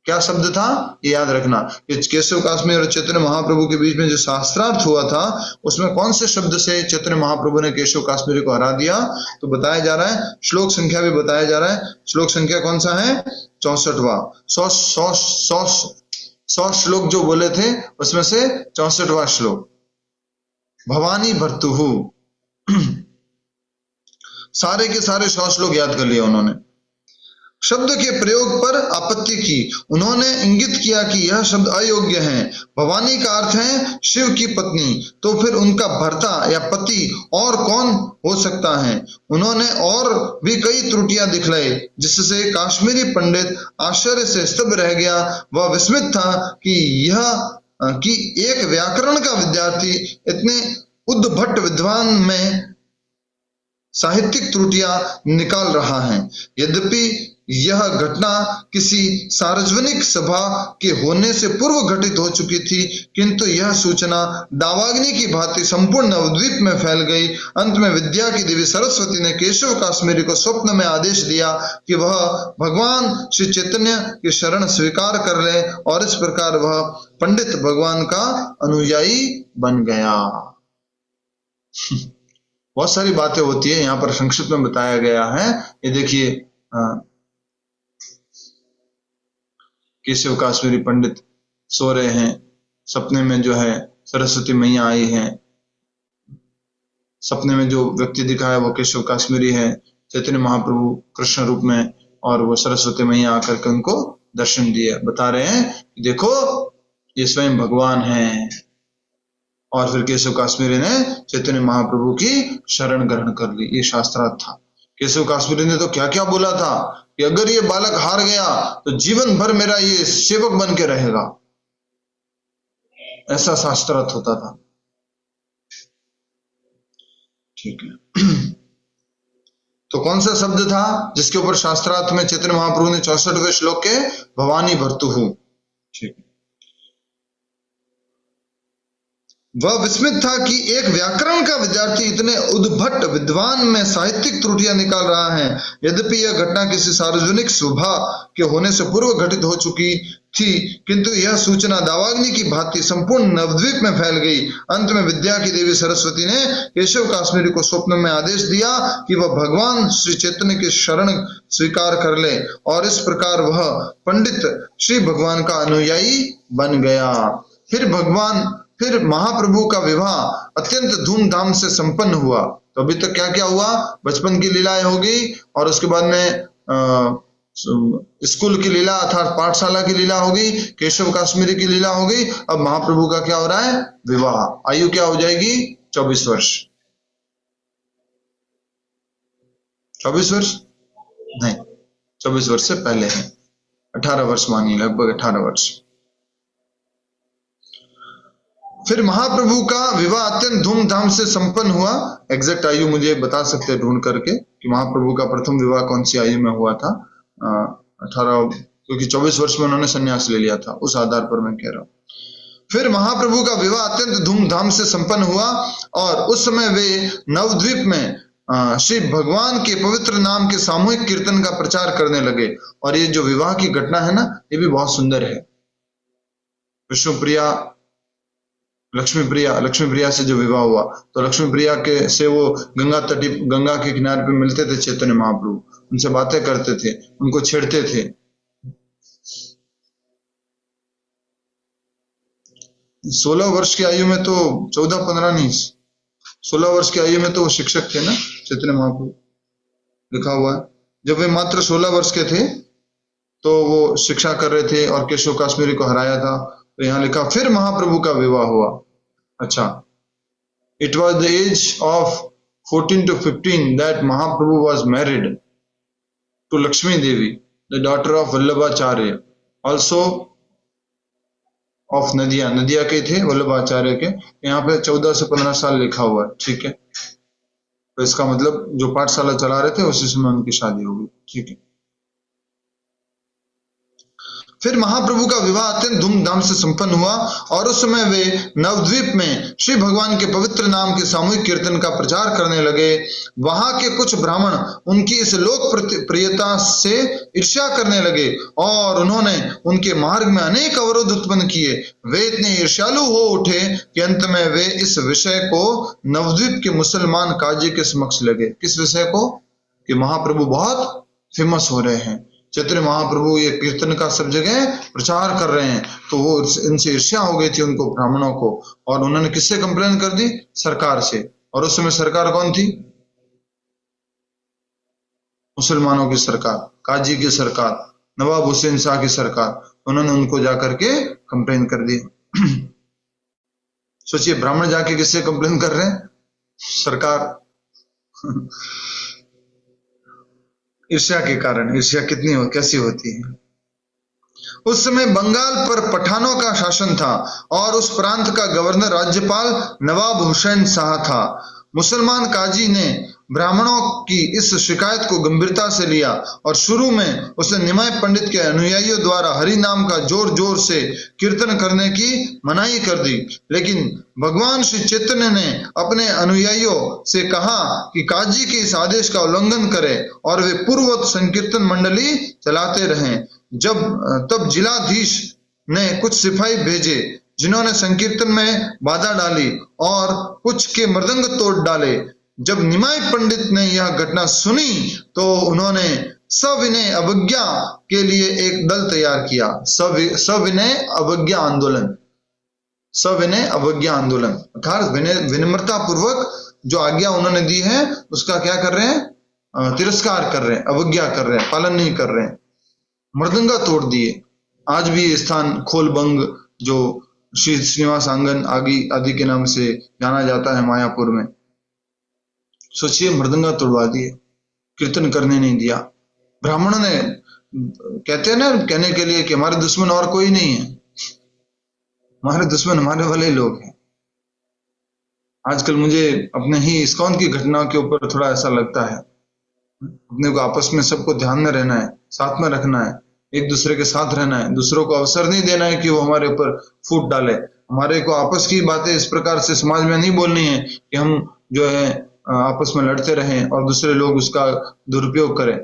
क्या शब्द था ये याद रखना, ये केशव काश्मीर और चैतन्य महाप्रभु के बीच में जो शास्त्रार्थ हुआ था उसमें कौन से शब्द से चैतन्य महाप्रभु ने केशव काश्मीरी को हरा दिया, तो बताया जा रहा है, श्लोक संख्या भी बताया जा रहा है। श्लोक संख्या कौन सा है? 64वां। 100 श्लोक जो बोले थे उसमें से 64वां श्लोक, भवानी भर्तुहु। सारे के सारे 100 श्लोक याद कर लिया उन्होंने। शब्द के प्रयोग पर आपत्ति की। उन्होंने इंगित किया कि यह शब्द अयोग्य है। भवानी का अर्थ है शिव की पत्नी, तो फिर उनका भर्ता या पति और कौन हो सकता है? उन्होंने और भी कई त्रुटियां दिखलाई जिससे काश्मीरी पंडित आश्चर्य से स्तब्ध रह गया। वह विस्मित था कि एक व्याकरण का विद्यार्थी इतने उद्भट विद्वान में साहित्यिक त्रुटियां निकाल रहा है। यद्यपि यह घटना किसी सार्वजनिक सभा के होने से पूर्व घटित हो चुकी थी, किंतु यह सूचना दावाग्नि की भांति संपूर्ण नवद्वीप में फैल गई। अंत में विद्या की देवी सरस्वती ने केशव काश्मीरी को स्वप्न में आदेश दिया कि वह भगवान श्री चैतन्य की शरण स्वीकार कर ले, और इस प्रकार वह पंडित भगवान का अनुयायी बन गया। बहुत सारी बातें होती है, यहाँ पर संक्षिप्त में बताया गया है। ये देखिए केशव काश्मीरी पंडित सो रहे हैं, सपने में जो है सरस्वती मैया आई है, सपने में जो व्यक्ति दिखा है वो केशव काश्मीरी है, चैतन्य महाप्रभु कृष्ण रूप में, और वो सरस्वती मैया आकर के उनको दर्शन दिए, बता रहे हैं कि देखो ये स्वयं भगवान है। और फिर केशव काश्मीरी ने चैतन्य महाप्रभु की शरण ग्रहण कर ली। ये शास्त्रार्थ था। केशव काश्मीरी ने तो क्या क्या बोला था कि अगर ये बालक हार गया तो जीवन भर मेरा ये सेवक बन के रहेगा, ऐसा शास्त्रार्थ होता था। ठीक है। तो कौन सा शब्द था जिसके ऊपर शास्त्रार्थ में चैतन्य महाप्रभु ने 64वें श्लोक के भवानी भर्तुहु, ठीक है, वह विस्मित था कि एक व्याकरण का विद्यार्थी इतने उद्भट विद्वान में साहित्यिक त्रुटियां निकाल रहा है। यद्यपि यह घटना किसी सार्वजनिक सभा के होने से पूर्व घटित हो चुकी थी, किंतु यह सूचना दावाग्नि की भांति संपूर्ण नवद्वीप में फैल गई। अंत में विद्या की देवी सरस्वती ने केशव काश्मीरी को स्वप्न में आदेश दिया कि वह भगवान श्री चैतन्य की शरण स्वीकार कर ले, और इस प्रकार वह पंडित श्री भगवान का अनुयायी बन गया। फिर महाप्रभु का विवाह अत्यंत धूमधाम से संपन्न हुआ। तो अभी तक क्या क्या हुआ? बचपन की लीलाएं हो गई, और उसके बाद में स्कूल की लीला अर्थात पाठशाला की लीला हो गई, केशव काश्मीरी की लीला हो गई। अब महाप्रभु का क्या हो रहा है? विवाह। आयु क्या हो जाएगी? 24 वर्ष। 24 वर्ष नहीं, 24 वर्ष से पहले है, 18 वर्ष मानिए, लगभग 18 वर्ष। फिर महाप्रभु का विवाह अत्यंत धूमधाम से संपन्न हुआ। एग्जैक्ट आयु मुझे बता सकते हैं ढूंढ करके कि महाप्रभु का प्रथम विवाह कौन सी आयु में हुआ था। 18, क्योंकि 24 वर्ष में उन्होंने संन्यास ले लिया था, उस आधार पर मैं कह रहा हूं। फिर महाप्रभु का विवाह अत्यंत धूमधाम से संपन्न हुआ, और उस समय वे नवद्वीप में श्री भगवान के पवित्र नाम के सामूहिक कीर्तन का प्रचार करने लगे। और ये जो विवाह की घटना है ना, ये भी बहुत सुंदर है। विष्णुप्रिया लक्ष्मी प्रिया से जो विवाह हुआ, तो लक्ष्मी प्रिया के से वो गंगा के किनारे पे मिलते थे चैतन्य महाप्रभु, उनसे बातें करते थे, उनको छेड़ते थे। 16 वर्ष की आयु में तो 14-15 नहीं, 16 वर्ष की आयु में तो वो शिक्षक थे ना चैतन्य महाप्रभु, लिखा हुआ है। जब वे मात्र 16 वर्ष के थे तो वो शिक्षा कर रहे थे और केशव काश्मीरी को हराया था। तो यहाँ लिखा फिर महाप्रभु का विवाह हुआ। अच्छा, it was the age of 14 to 15 that Mahaprabhu was married to Lakshmi Devi, the daughter of Vallabhacharya, also of Nadia के थे, वल्लभाचार्य के। यहाँ पे 14 से 15 साल लिखा हुआ है, ठीक है। तो इसका मतलब जो पाठशाला चला रहे थे उसी समय उनकी शादी हो गई, ठीक है। फिर महाप्रभु का विवाह अत्यंत धूमधाम से संपन्न हुआ, और उस समय वे नवद्वीप में श्री भगवान के पवित्र नाम के सामूहिक कीर्तन का प्रचार करने लगे। वहां के कुछ ब्राह्मण उनकी इस लोकप्रियता से ईर्ष्या करने लगे, और उन्होंने उनके मार्ग में अनेक अवरोध उत्पन्न किए। वे इतने ईर्ष्यालु हो उठे कि अंत में वे इस विषय को नवद्वीप के मुसलमान काजी के समक्ष लगे। किस विषय को? कि महाप्रभु बहुत फेमस हो रहे हैं, चैतन्य महाप्रभु ये कीर्तन का सब जगह प्रचार कर रहे हैं। तो वो इनसे ईर्ष्या हो गई थी उनको, ब्राह्मणों को, और उन्होंने किससे कंप्लेन कर दी? सरकार से। और उस समय सरकार कौन थी? मुसलमानों की सरकार, काजी की सरकार, नवाब हुसैन शाह की सरकार। उन्होंने उनको जाकर के कंप्लेन कर दी। सोचिए, ब्राह्मण जाके किससे कंप्लेन कर रहे हैं? सरकार। ईर्ष्या के कारण। ईर्ष्या कैसी होती है। उस समय बंगाल पर पठानों का शासन था, और उस प्रांत का गवर्नर राज्यपाल नवाब हुसैन शाह था। मुसलमान काजी ने ब्राह्मणों की इस शिकायत को गंभीरता से लिया, और शुरू में उसने निमाय पंडित के अनुयायियों द्वारा हरि नाम का जोर जोर से कीर्तन करने की मनाही कर दी। लेकिन भगवान श्री चैतन्य ने अपने अनुयायियों से कहा कि काजी के इस आदेश का उल्लंघन करें, और वे पूर्ववत संकीर्तन मंडली चलाते रहें। तब जिलाधीश ने कुछ सिपाही भेजे, जिन्होंने संकीर्तन में बाधा डाली और कुछ के मृदंग तोड़ डाले। जब निमाई पंडित ने यह घटना सुनी तो उन्होंने सविनय अवज्ञा के लिए एक दल तैयार किया। सविनय अवज्ञा आंदोलन, सविनय अवज्ञा आंदोलन अर्थात विनम्रता पूर्वक जो आज्ञा उन्होंने दी है उसका क्या कर रहे हैं, तिरस्कार कर रहे हैं, अवज्ञा कर रहे हैं, पालन नहीं कर रहे हैं, मृदंगा तोड़ दिए। आज भी ये स्थान खोलबंग जो श्री श्रीनिवास आंगन आदि के नाम से जाना जाता है मायापुर में, सोचिए मृदंगा तोड़वा दिए, कीर्तन करने नहीं दिया। ब्राह्मणों ने कहते हैं ना कहने के लिए कि हमारे दुश्मन और कोई नहीं है, हमारे दुश्मन हमारे वाले लोग हैं। आजकल मुझे अपने ही इस्कॉन की घटनाओं के ऊपर थोड़ा ऐसा लगता है, अपने को आपस में सबको ध्यान में रहना है, साथ में रखना है, एक दूसरे के साथ रहना है, दूसरों को अवसर नहीं देना है कि वो हमारे ऊपर फूट डाले। हमारे को आपस की बातें इस प्रकार से समाज में नहीं बोलनी है कि हम जो है आपस में लड़ते रहें और दूसरे लोग उसका दुरुपयोग करें।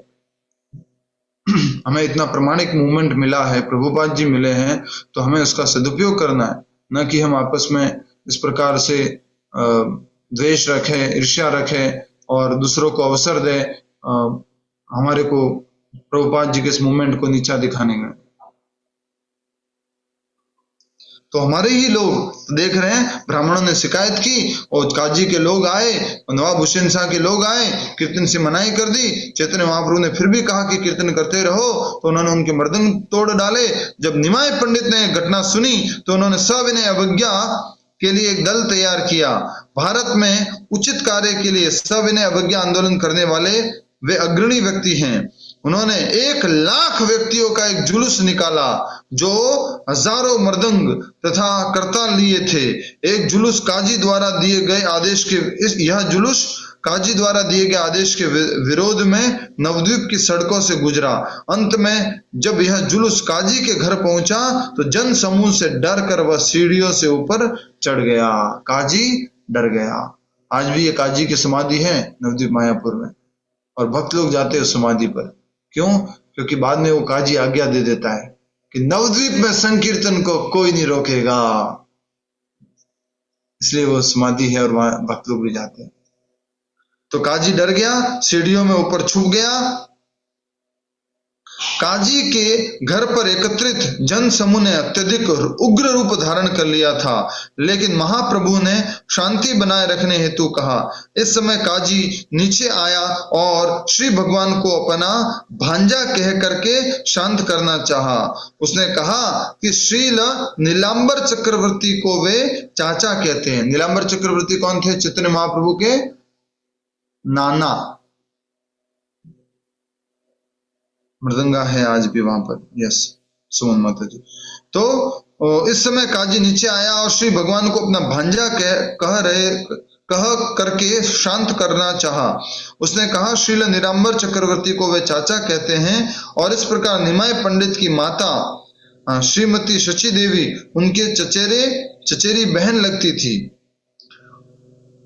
हमें इतना प्रामाणिक मूवमेंट मिला है, प्रभुपाद जी मिले हैं, तो हमें उसका सदुपयोग करना है, न कि हम आपस में इस प्रकार से द्वेष रखें, ईर्ष्या रखें और दूसरों को अवसर दे हमारे को प्रभुपाद जी के इस मूवमेंट को नीचा दिखाने में। तो हमारे ही लोग देख रहे हैं, ब्राह्मणों ने शिकायत की और काजी के लोग आए, नवाब हुसैन शाह के लोग आए, कीर्तन से मनाही कर दी। चैतन्य महाप्रभु ने फिर भी कहा कि कीर्तन करते रहो, तो उन्होंने उनके मर्दंग तोड़ डाले। जब निमाय पंडित ने घटना सुनी तो उन्होंने सविनय अवज्ञा के लिए एक दल तैयार किया। भारत में उचित कार्य के लिए सविनय अवज्ञा आंदोलन करने वाले वे अग्रणी व्यक्ति हैं। उन्होंने 1,00,000 व्यक्तियों का एक जुलूस निकाला जो हजारों मृदंग तथा करताल लिए थे। एक जुलूस काजी द्वारा दिए गए आदेश के यह जुलूस काजी द्वारा दिए गए आदेश के विरोध में नवद्वीप की सड़कों से गुजरा। अंत में जब यह जुलूस काजी के घर पहुंचा तो जन समूह से डर कर वह सीढ़ियों से ऊपर चढ़ गया। काजी डर गया। आज भी ये काजी की समाधि है नवद्वीप मायापुर में और भक्त लोग जाते हैं उस समाधि पर। क्यों? क्योंकि बाद में वो काजी आज्ञा दे देता है कि नवद्वीप में संकीर्तन को कोई नहीं रोकेगा, इसलिए वो समाधि है और वहां भक्त लोग भी जाते हैं। तो काजी डर गया, सीढ़ियों में ऊपर छुप गया। काजी के घर पर एकत्रित जन समूह ने अत्यधिक उग्र रूप धारण कर लिया था, लेकिन महाप्रभु ने शांति बनाए रखने हेतु कहा। इस समय काजी नीचे आया और श्री भगवान को अपना भांजा कह करके शांत करना चाहा। उसने कहा कि श्रील नीलांबर चक्रवर्ती को वे चाचा कहते हैं। नीलांबर चक्रवर्ती कौन थे? चैतन्य महाप्रभु के नाना। मृदंगा है आज भी वहां पर। यस सुमन माता जी। तो इस समय काजी नीचे आया और श्री भगवान को अपना भांजा कह करके शांत करना चाहा। उसने कहा श्रील नीलांबर चक्रवर्ती को वे चाचा कहते हैं और इस प्रकार निमाय पंडित की माता श्रीमती शची देवी उनके चचेरी बहन लगती थी।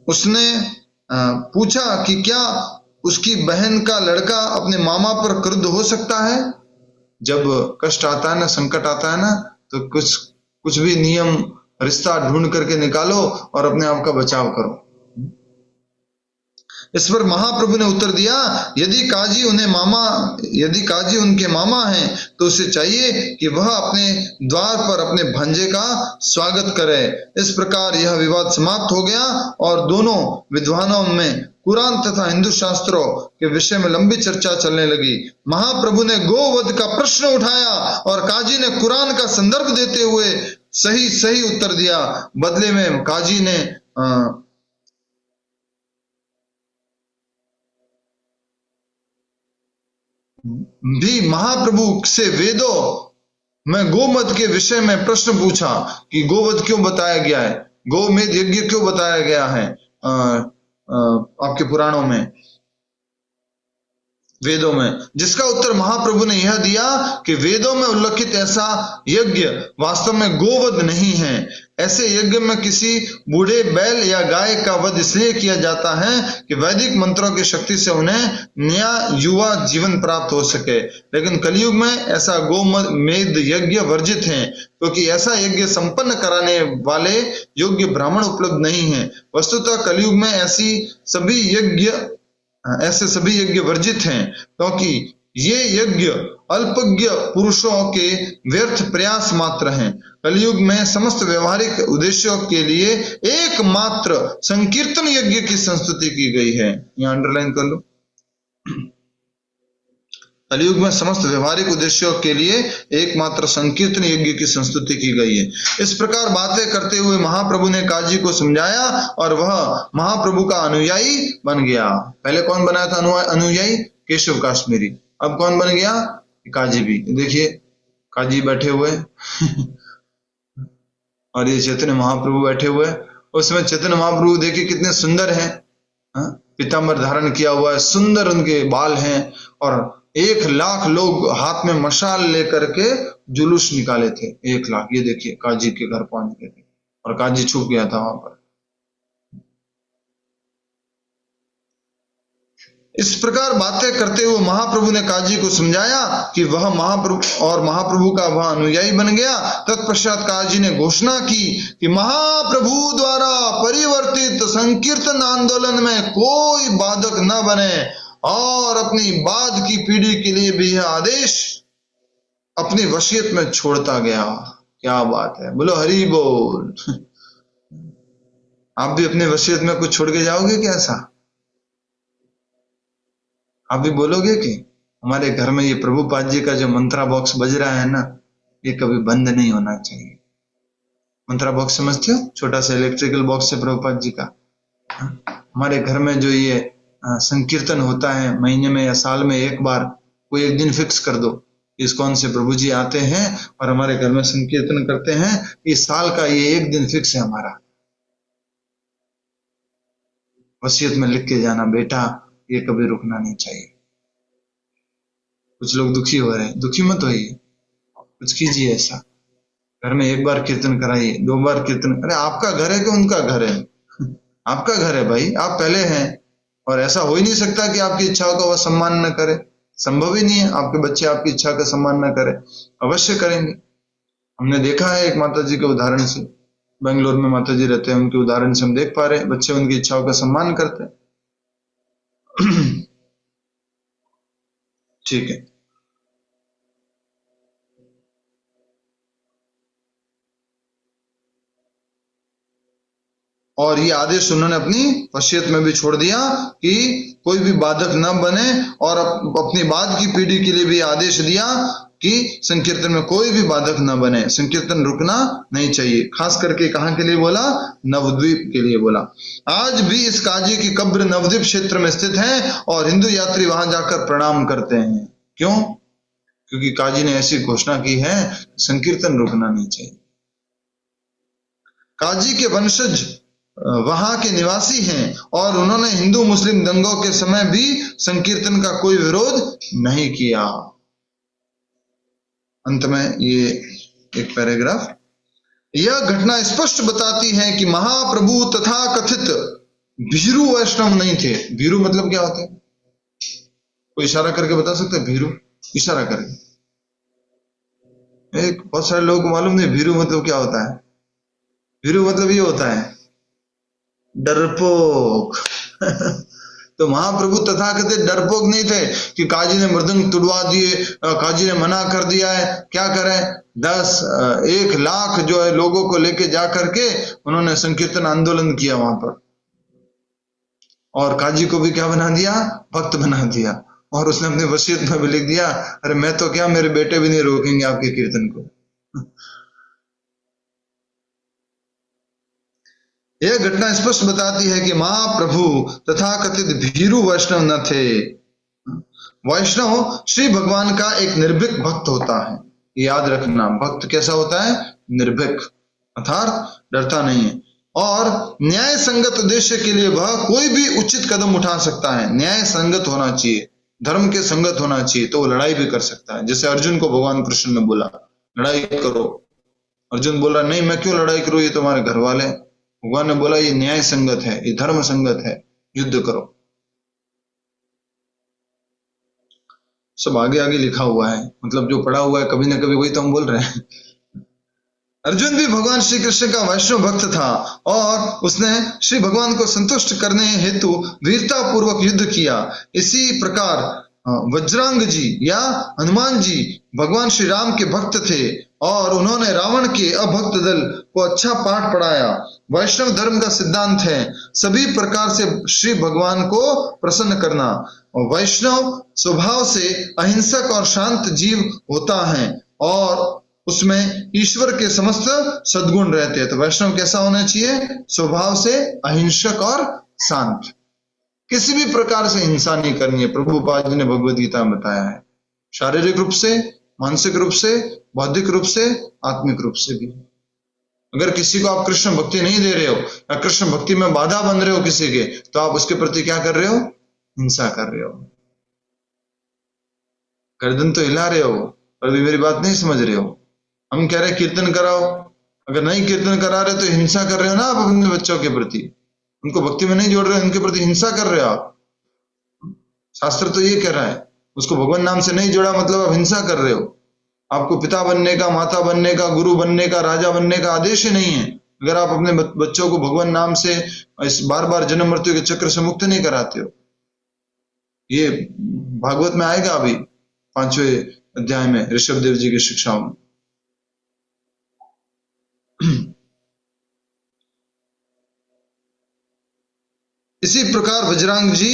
उसने पूछा कि क्या उसकी बहन का लड़का अपने मामा पर क्रुद्ध हो सकता है? जब कष्ट आता है ना, संकट आता है ना, तो कुछ भी नियम रिश्ता ढूंढ करके निकालो और अपने आप का बचाव करो। इस पर महाप्रभु ने उत्तर दिया, यदि काजी उनके मामा हैं तो उसे चाहिए कि वह अपने द्वार पर अपने भांजे का स्वागत करे। इस प्रकार यह विवाद समाप्त हो गया और दोनों विद्वानों में कुरान तथा हिंदू शास्त्रों के विषय में लंबी चर्चा चलने लगी। महाप्रभु ने गोवध का प्रश्न उठाया और काजी ने कुरान का संदर्भ देते हुए सही उत्तर दिया। बदले में काजी ने भी महाप्रभु से वेदों में गोवध के विषय में प्रश्न पूछा कि गोवध क्यों बताया गया है, गोमेध यज्ञ क्यों बताया गया है आपके पुराणों में, वेदों में। जिसका उत्तर महाप्रभु ने यह दिया कि वेदों में उल्लेखित ऐसा यज्ञ वास्तव में गोवध नहीं है, ऐसे यज्ञ में किसी बूढ़े बैल या गाय का वध इसलिए किया जाता है कि वैदिक मंत्रों की शक्ति से उन्हें नया युवा जीवन प्राप्त हो सके। लेकिन कलयुग में ऐसा गोमेध यज्ञ वर्जित है, क्योंकि ऐसा यज्ञ संपन्न कराने वाले योग्य ब्राह्मण उपलब्ध नहीं है। वस्तुतः कलयुग में ऐसे सभी यज्ञ वर्जित हैं, क्योंकि ये यज्ञ अल्पज्ञ पुरुषों के व्यर्थ प्रयास मात्र हैं। कलयुग में समस्त व्यवहारिक उद्देश्यों के लिए एकमात्र संकीर्तन यज्ञ की संस्तुति की गई है। यहां अंडरलाइन कर लो। कलयुग में समस्त व्यवहारिक उद्देश्यों के लिए एकमात्र संकीर्तन यज्ञ की संस्तुति की गई है। इस प्रकार बातें करते हुए महाप्रभु ने काजी को समझाया और वह महाप्रभु का अनुयायी बन गया। पहले कौन बनाया था अनुयायी? केशव काश्मीरी। अब कौन बन गया? काजी भी। देखिए काजी बैठे हुए और ये चैतन्य महाप्रभु बैठे हुए। उसमें चैतन्य महाप्रभु देखिए कितने सुंदर हैं, पीतांबर धारण किया हुआ है, सुंदर उनके बाल हैं, और 1,00,000 लोग हाथ में मशाल लेकर के जुलूस निकाले थे। 1,00,000। ये देखिए काजी के घर पहुंच गए थे और काजी छुप गया था वहां पर। इस प्रकार बातें करते हुए महाप्रभु ने काजी को समझाया कि वह महाप्रभु का वह अनुयायी बन गया। तत्पश्चात काजी ने घोषणा की कि महाप्रभु द्वारा परिवर्तित संकीर्तन आंदोलन में कोई बाधक न बने, और अपनी बाद की पीढ़ी के लिए भी यह आदेश अपनी वसीयत में छोड़ता गया। क्या बात है, बोलो हरि बोल। आप भी अपने वसीयत में कुछ छोड़ के जाओगे क्या? ऐसा आप भी बोलोगे कि हमारे घर में ये प्रभुपाद जी का जो मंत्रा बॉक्स बज रहा है ना, ये कभी बंद नहीं होना चाहिए। मंत्रा बॉक्स समझते हो? छोटा सा इलेक्ट्रिकल बॉक्स है प्रभुपाद जी का। हमारे घर में जो ये संकीर्तन होता है महीने में या साल में एक बार, कोई एक दिन फिक्स कर दो। इस्कॉन से प्रभु जी आते हैं और हमारे घर में संकीर्तन करते हैं। इस साल का ये एक दिन फिक्स है हमारा। वसीयत में लिख के जाना, बेटा ये कभी रुकना नहीं चाहिए। कुछ लोग दुखी हो रहे हैं, दुखी मत होइए, कुछ कीजिए ऐसा। घर में एक बार कीर्तन कराइए, 2 बार कीर्तन। अरे आपका घर है कि उनका घर है? आपका घर है भाई, आप पहले हैं। और ऐसा हो ही नहीं सकता कि आपकी इच्छाओं का वह सम्मान न करे। संभव ही नहीं है आपके बच्चे आपकी इच्छा का सम्मान न करें। अवश्य करेंगे। हमने देखा है एक माता जी के उदाहरण से, बेंगलोर में माता जी रहते हैं, उनके उदाहरण से हम देख पा रहे हैं बच्चे उनकी इच्छाओं का सम्मान करते हैं। ठीक है, और ये आदेश उन्होंने अपनी वसीयत में भी छोड़ दिया कि कोई भी बाधक न बने, और अपनी बाद की पीढ़ी के लिए भी आदेश दिया कि संकीर्तन में कोई भी बाधक न बने, संकीर्तन रुकना नहीं चाहिए। खास करके कहां के लिए बोला? नवद्वीप के लिए बोला। आज भी इस काजी की कब्र नवद्वीप क्षेत्र में स्थित है और हिंदू यात्री वहां जाकर प्रणाम करते हैं। क्यों? क्योंकि काजी ने ऐसी घोषणा की है, संकीर्तन रुकना नहीं चाहिए। काजी के वंशज वहां के निवासी हैं और उन्होंने हिंदू मुस्लिम दंगों के समय भी संकीर्तन का कोई विरोध नहीं किया। अंत में ये एक पैराग्राफ, यह घटना स्पष्ट बताती है कि महाप्रभु तथा कथित भीरू वैष्णव नहीं थे। भीरू मतलब क्या होता है? कोई इशारा करके बता सकते हैं? भीरू इशारा करके, एक बहुत सारे लोगों को मालूम नहीं भीरू मतलब क्या होता है। भीरू मतलब ये होता है डरपोक। तो महाप्रभु तथाकथित डरपोक नहीं थे कि काजी ने मृदंग तुड़वा दिए, काजी ने मना कर दिया है, क्या करें। 1,00,000 जो है लोगों को लेके जा करके उन्होंने संकीर्तन आंदोलन किया वहां पर, और काजी को भी क्या बना दिया? भक्त बना दिया। और उसने अपनी वसीयत में भी लिख दिया, अरे मैं तो क्या, मेरे बेटे भी नहीं रोकेंगे आपके कीर्तन को। यह घटना स्पष्ट बताती है कि महाप्रभु तथाकथित भीरू वैष्णव न थे। वैष्णव श्री भगवान का एक निर्भीक भक्त होता है। याद रखना, भक्त कैसा होता है? निर्भीक, अर्थात डरता नहीं है, और न्याय संगत उद्देश्य के लिए वह कोई भी उचित कदम उठा सकता है। न्याय संगत होना चाहिए, धर्म के संगत होना चाहिए, तो वो लड़ाई भी कर सकता है। जैसे अर्जुन को भगवान कृष्ण ने बोला लड़ाई करो, अर्जुन बोल रहा नहीं मैं क्यों लड़ाई करूं, ये तुम्हारे घर वाले। भगवान ने बोला ये न्याय संगत है, ये धर्म संगत है, युद्ध करो। सब आगे आगे लिखा हुआ है, मतलब जो पढ़ा हुआ है कभी ना कभी वही तो हम बोल रहे हैं। अर्जुन भी भगवान श्री कृष्ण का वैष्णव भक्त था और उसने श्री भगवान को संतुष्ट करने हेतु वीरता पूर्वक युद्ध किया। इसी प्रकार वज्रांग जी या हनुमान जी भगवान श्री राम के भक्त थे और उन्होंने रावण के अभक्त दल को अच्छा पाठ पढ़ाया। वैष्णव धर्म का सिद्धांत है सभी प्रकार से श्री भगवान को प्रसन्न करना। वैष्णव स्वभाव से अहिंसक और शांत जीव होता है और उसमें ईश्वर के समस्त सद्गुण रहते हैं। तो वैष्णव कैसा होना चाहिए? स्वभाव से अहिंसक और शांत, किसी भी प्रकार से हिंसा नहीं करनी है। प्रभुपाद जी ने भगवद गीता में बताया है, शारीरिक रूप से, मानसिक रूप से, बौद्धिक रूप से, आत्मिक रूप से भी। अगर किसी को आप कृष्ण भक्ति नहीं दे रहे हो या कृष्ण भक्ति में बाधा बन रहे हो किसी के, तो आप उसके प्रति क्या कर रहे हो? हिंसा कर रहे हो। गर्दन तो हिला रहे हो पर भी मेरी बात नहीं समझ रहे हो। हम कह रहे कीर्तन कराओ, अगर नहीं कीर्तन करा रहे तो हिंसा कर रहे हो ना आप अपने बच्चों के प्रति, उनको भक्ति में नहीं जोड़ रहे हो, उनके प्रति हिंसा कर रहे हो आप। शास्त्र तो ये कह रहा है, उसको भगवान नाम से नहीं जोड़ा मतलब आप हिंसा कर रहे हो। आपको पिता बनने का, माता बनने का, गुरु बनने का, राजा बनने का आदेश ही नहीं है अगर आप अपने बच्चों को भगवान नाम से इस बार बार जन्म मृत्यु के चक्र से मुक्त नहीं कराते हो। ये भागवत में आएगा अभी 5वें अध्याय में ऋषभ देव जी की शिक्षाओं में। इसी प्रकार वज्रांग जी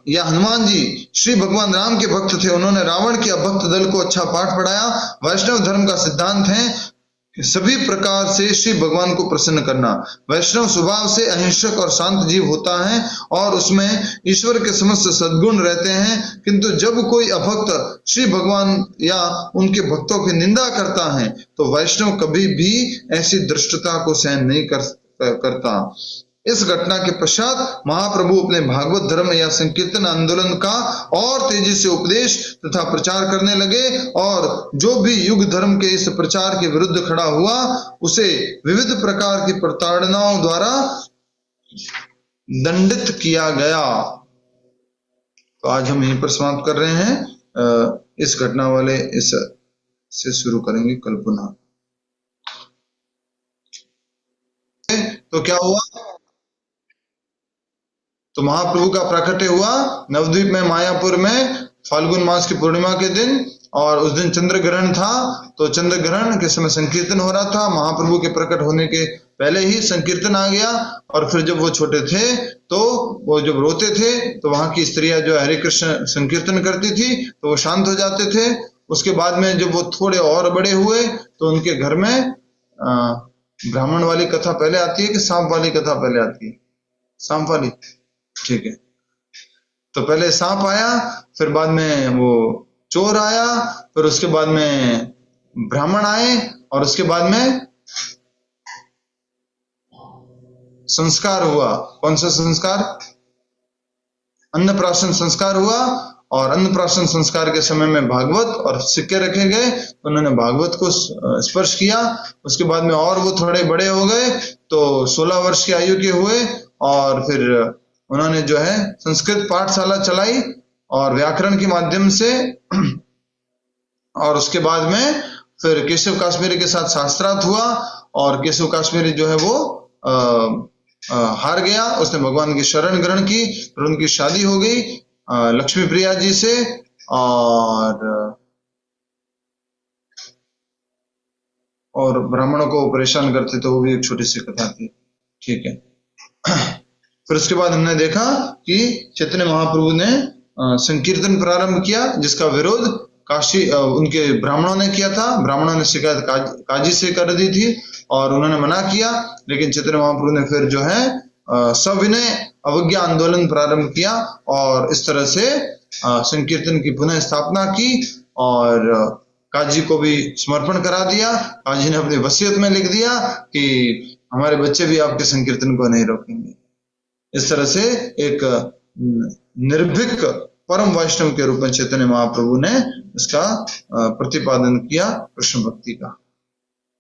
या हनुमान जी श्री भगवान राम के भक्त थे। उन्होंने रावण के अभक्त दल को अच्छा पाठ पढ़ाया। वैष्णव धर्म का सिद्धांत है सभी प्रकार से श्री भगवान को प्रसन्न करना। वैष्णव स्वभाव से अहिंसक और शांत जीव होता है और उसमें ईश्वर के समस्त सद्गुण रहते हैं, किंतु जब कोई अभक्त श्री भगवान या उनके भक्तों की निंदा करता है तो वैष्णव कभी भी ऐसी दृष्टता को सहन नहीं करता। इस घटना के पश्चात महाप्रभु अपने भागवत धर्म या संकीर्तन आंदोलन का और तेजी से उपदेश तथा प्रचार करने लगे और जो भी युग धर्म के इस प्रचार के विरुद्ध खड़ा हुआ उसे विविध प्रकार की प्रताड़नाओं द्वारा दंडित किया गया। तो आज हम यहीं पर समाप्त कर रहे हैं। इस घटना वाले इस से शुरू करेंगे कल पुनः। तो क्या हुआ? तो महाप्रभु का प्राकट्य हुआ नवद्वीप में मायापुर में फाल्गुन मास की पूर्णिमा के दिन, और उस दिन चंद्र ग्रहण था। तो चंद्र ग्रहण के समय संकीर्तन हो रहा था। महाप्रभु के प्रकट होने के पहले ही संकीर्तन आ गया, और फिर जब वो छोटे थे तो वो जब रोते थे तो वहां की स्त्रियां जो हरे कृष्ण संकीर्तन करती थी तो वो शांत हो जाते थे। उसके बाद में जब वो थोड़े और बड़े हुए तो उनके घर में ब्राह्मण वाली कथा पहले आती है कि सांप वाली कथा पहले आती है? सांप वाली, ठीक है। तो पहले सांप आया, फिर बाद में वो चोर आया, फिर उसके बाद में ब्राह्मण आए, और उसके बाद में संस्कार हुआ। कौन सा संस्कार? अन्नप्राशन संस्कार हुआ। और अन्नप्राशन संस्कार के समय में भागवत और सिक्के रखे गए, तो उन्होंने भागवत को स्पर्श किया। उसके बाद में और वो थोड़े बड़े हो गए तो 16 वर्ष की आयु के हुए, और फिर उन्होंने जो है संस्कृत पाठशाला चलाई और व्याकरण के माध्यम से, और उसके बाद में फिर केशव काश्मीरी के साथ शास्त्रार्थ हुआ, और केशव काश्मीरी जो है वो हार गया। उसने भगवान की शरण ग्रहण की, फिर उनकी शादी हो गई लक्ष्मी प्रिया जी से, और ब्राह्मणों को परेशान करते तो वो भी एक छोटी सी कथा थी, ठीक है। फिर उसके बाद हमने देखा कि चैतन्य महाप्रभु ने संकीर्तन प्रारंभ किया, जिसका विरोध काशी उनके ब्राह्मणों ने किया था। ब्राह्मणों ने शिकायत काजी से कर दी थी और उन्होंने मना किया, लेकिन चैतन्य महाप्रभु ने फिर जो है सविनय अवज्ञा आंदोलन प्रारंभ किया, और इस तरह से संकीर्तन की पुनः स्थापना की, और काजी को भी समर्पण करा दिया। काजी ने अपनी वसीयत में लिख दिया कि हमारे बच्चे भी आपके संकीर्तन को नहीं रोकेंगे। इस तरह से एक निर्भीक परम वैष्णव के रूप में चैतन्य महाप्रभु ने इसका प्रतिपादन किया कृष्ण भक्ति का।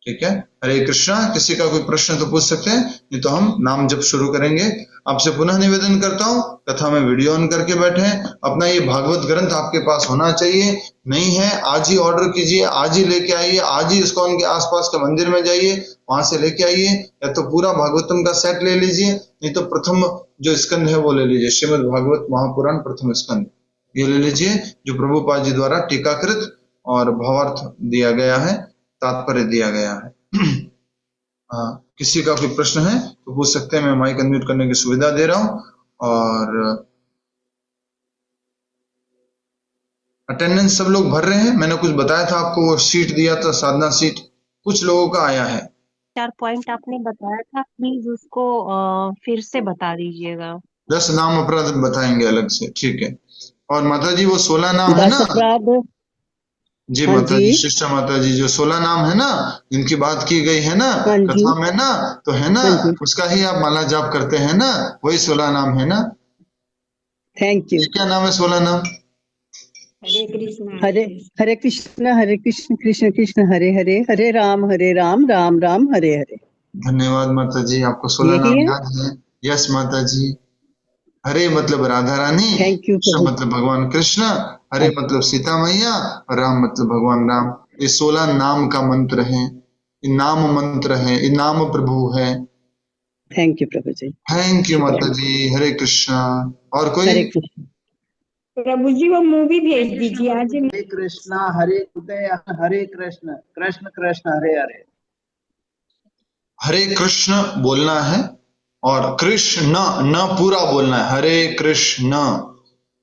ठीक है, हरे कृष्णा। किसी का कोई प्रश्न तो पूछ सकते हैं, नहीं तो हम नाम जप शुरू करेंगे। आपसे पुनः निवेदन करता हूँ, कथा में वीडियो ऑन करके बैठे। अपना ये भागवत ग्रंथ आपके पास होना चाहिए। नहीं है, आज ही ऑर्डर कीजिए, आज ही लेके आइए, आज ही इस्कॉन के आसपास के मंदिर में जाइए, वहां से लेके आइए, या तो पूरा भागवतम का सेट ले लीजिए, नहीं तो प्रथम जो स्कंद है वो ले लीजिए, श्रीमद् भागवत महापुराण प्रथम स्कंद, ये ले लीजिए, जो प्रभुपाद जी द्वारा टीकाकृत और भावार्थ दिया गया है, तात्पर्य दिया गया है। किसी का कोई प्रश्न है तो पूछ सकते हैं, मैं माइक अनम्यूट करने की सुविधा दे रहा हूं। और अटेंडेंस सब लोग भर रहे हैं। मैंने कुछ बताया था आपको, वो सीट दिया था, साधना सीट, कुछ लोगों का आया है। 4 पॉइंट आपने बताया था, प्लीज उसको फिर से बता दीजिएगा। 10 नाम अपराध बताएंगे अलग से, ठीक है। और माता जी वो 16 नाम है ना जी, हाँ माता जी, जी। शिष्टा माता जी, जो 16 नाम है ना, जिनकी बात की गई है ना हाँ जी। कथा में ना, तो है ना, हाँ जी। उसका ही आप माला जाप करते हैं ना, वही 16 नाम है ना। Thank you. क्या नाम है 16 नाम? हरे हरे कृष्ण कृष्ण कृष्ण हरे हरे, हरे राम राम राम हरे हरे। धन्यवाद माता जी, आपको 16 नाम याद है। यस माता जी। हरे मतलब राधा रानी, थैंक यू। कृष्ण मतलब भगवान कृष्ण, हरे मतलब सीता मैया, और राम मतलब भगवान राम। ये 16 नाम का मंत्र है, ये नाम मंत्र है, ये नाम प्रभु है। Thank you Prabhu ji. Thank you माता जी। हरे कृष्णा। और कोई? हरे कृष्ण। प्रभु जी वो मूवी भेज दीजिए आज। हरे कृष्णा हरे उदय हरे कृष्ण कृष्ण कृष्ण हरे हरे। हरे कृष्ण बोलना है और कृष्ण न पूरा बोलना है, हरे कृष्ण।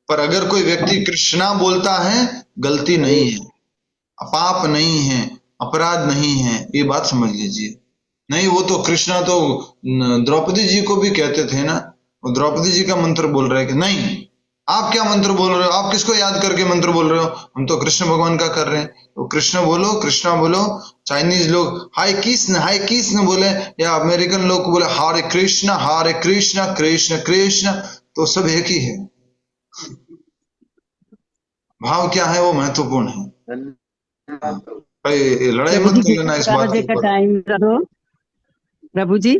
पर अगर कोई व्यक्ति कृष्णा बोलता है, गलती नहीं है, पाप नहीं है, अपराध नहीं है, ये बात समझ लीजिए। नहीं, वो तो कृष्णा तो द्रौपदी जी को भी कहते थे ना, वो द्रौपदी जी का मंत्र बोल रहे हैं कि नहीं, आप क्या मंत्र बोल रहे हो, आप किसको याद करके मंत्र बोल रहे हो, हम तो कृष्ण भगवान का कर रहे हैं। तो कृष्ण बोलो, कृष्णा बोलो। चाइनीज लोग हाय कृष्ण बोले, या अमेरिकन लोग बोले हरे कृष्ण कृष्ण कृष्ण, तो सब एक ही है। भाव क्या है वो महत्वपूर्ण है। लड़ाई मत कर लेना इस बात के ऊपर। प्रभु जी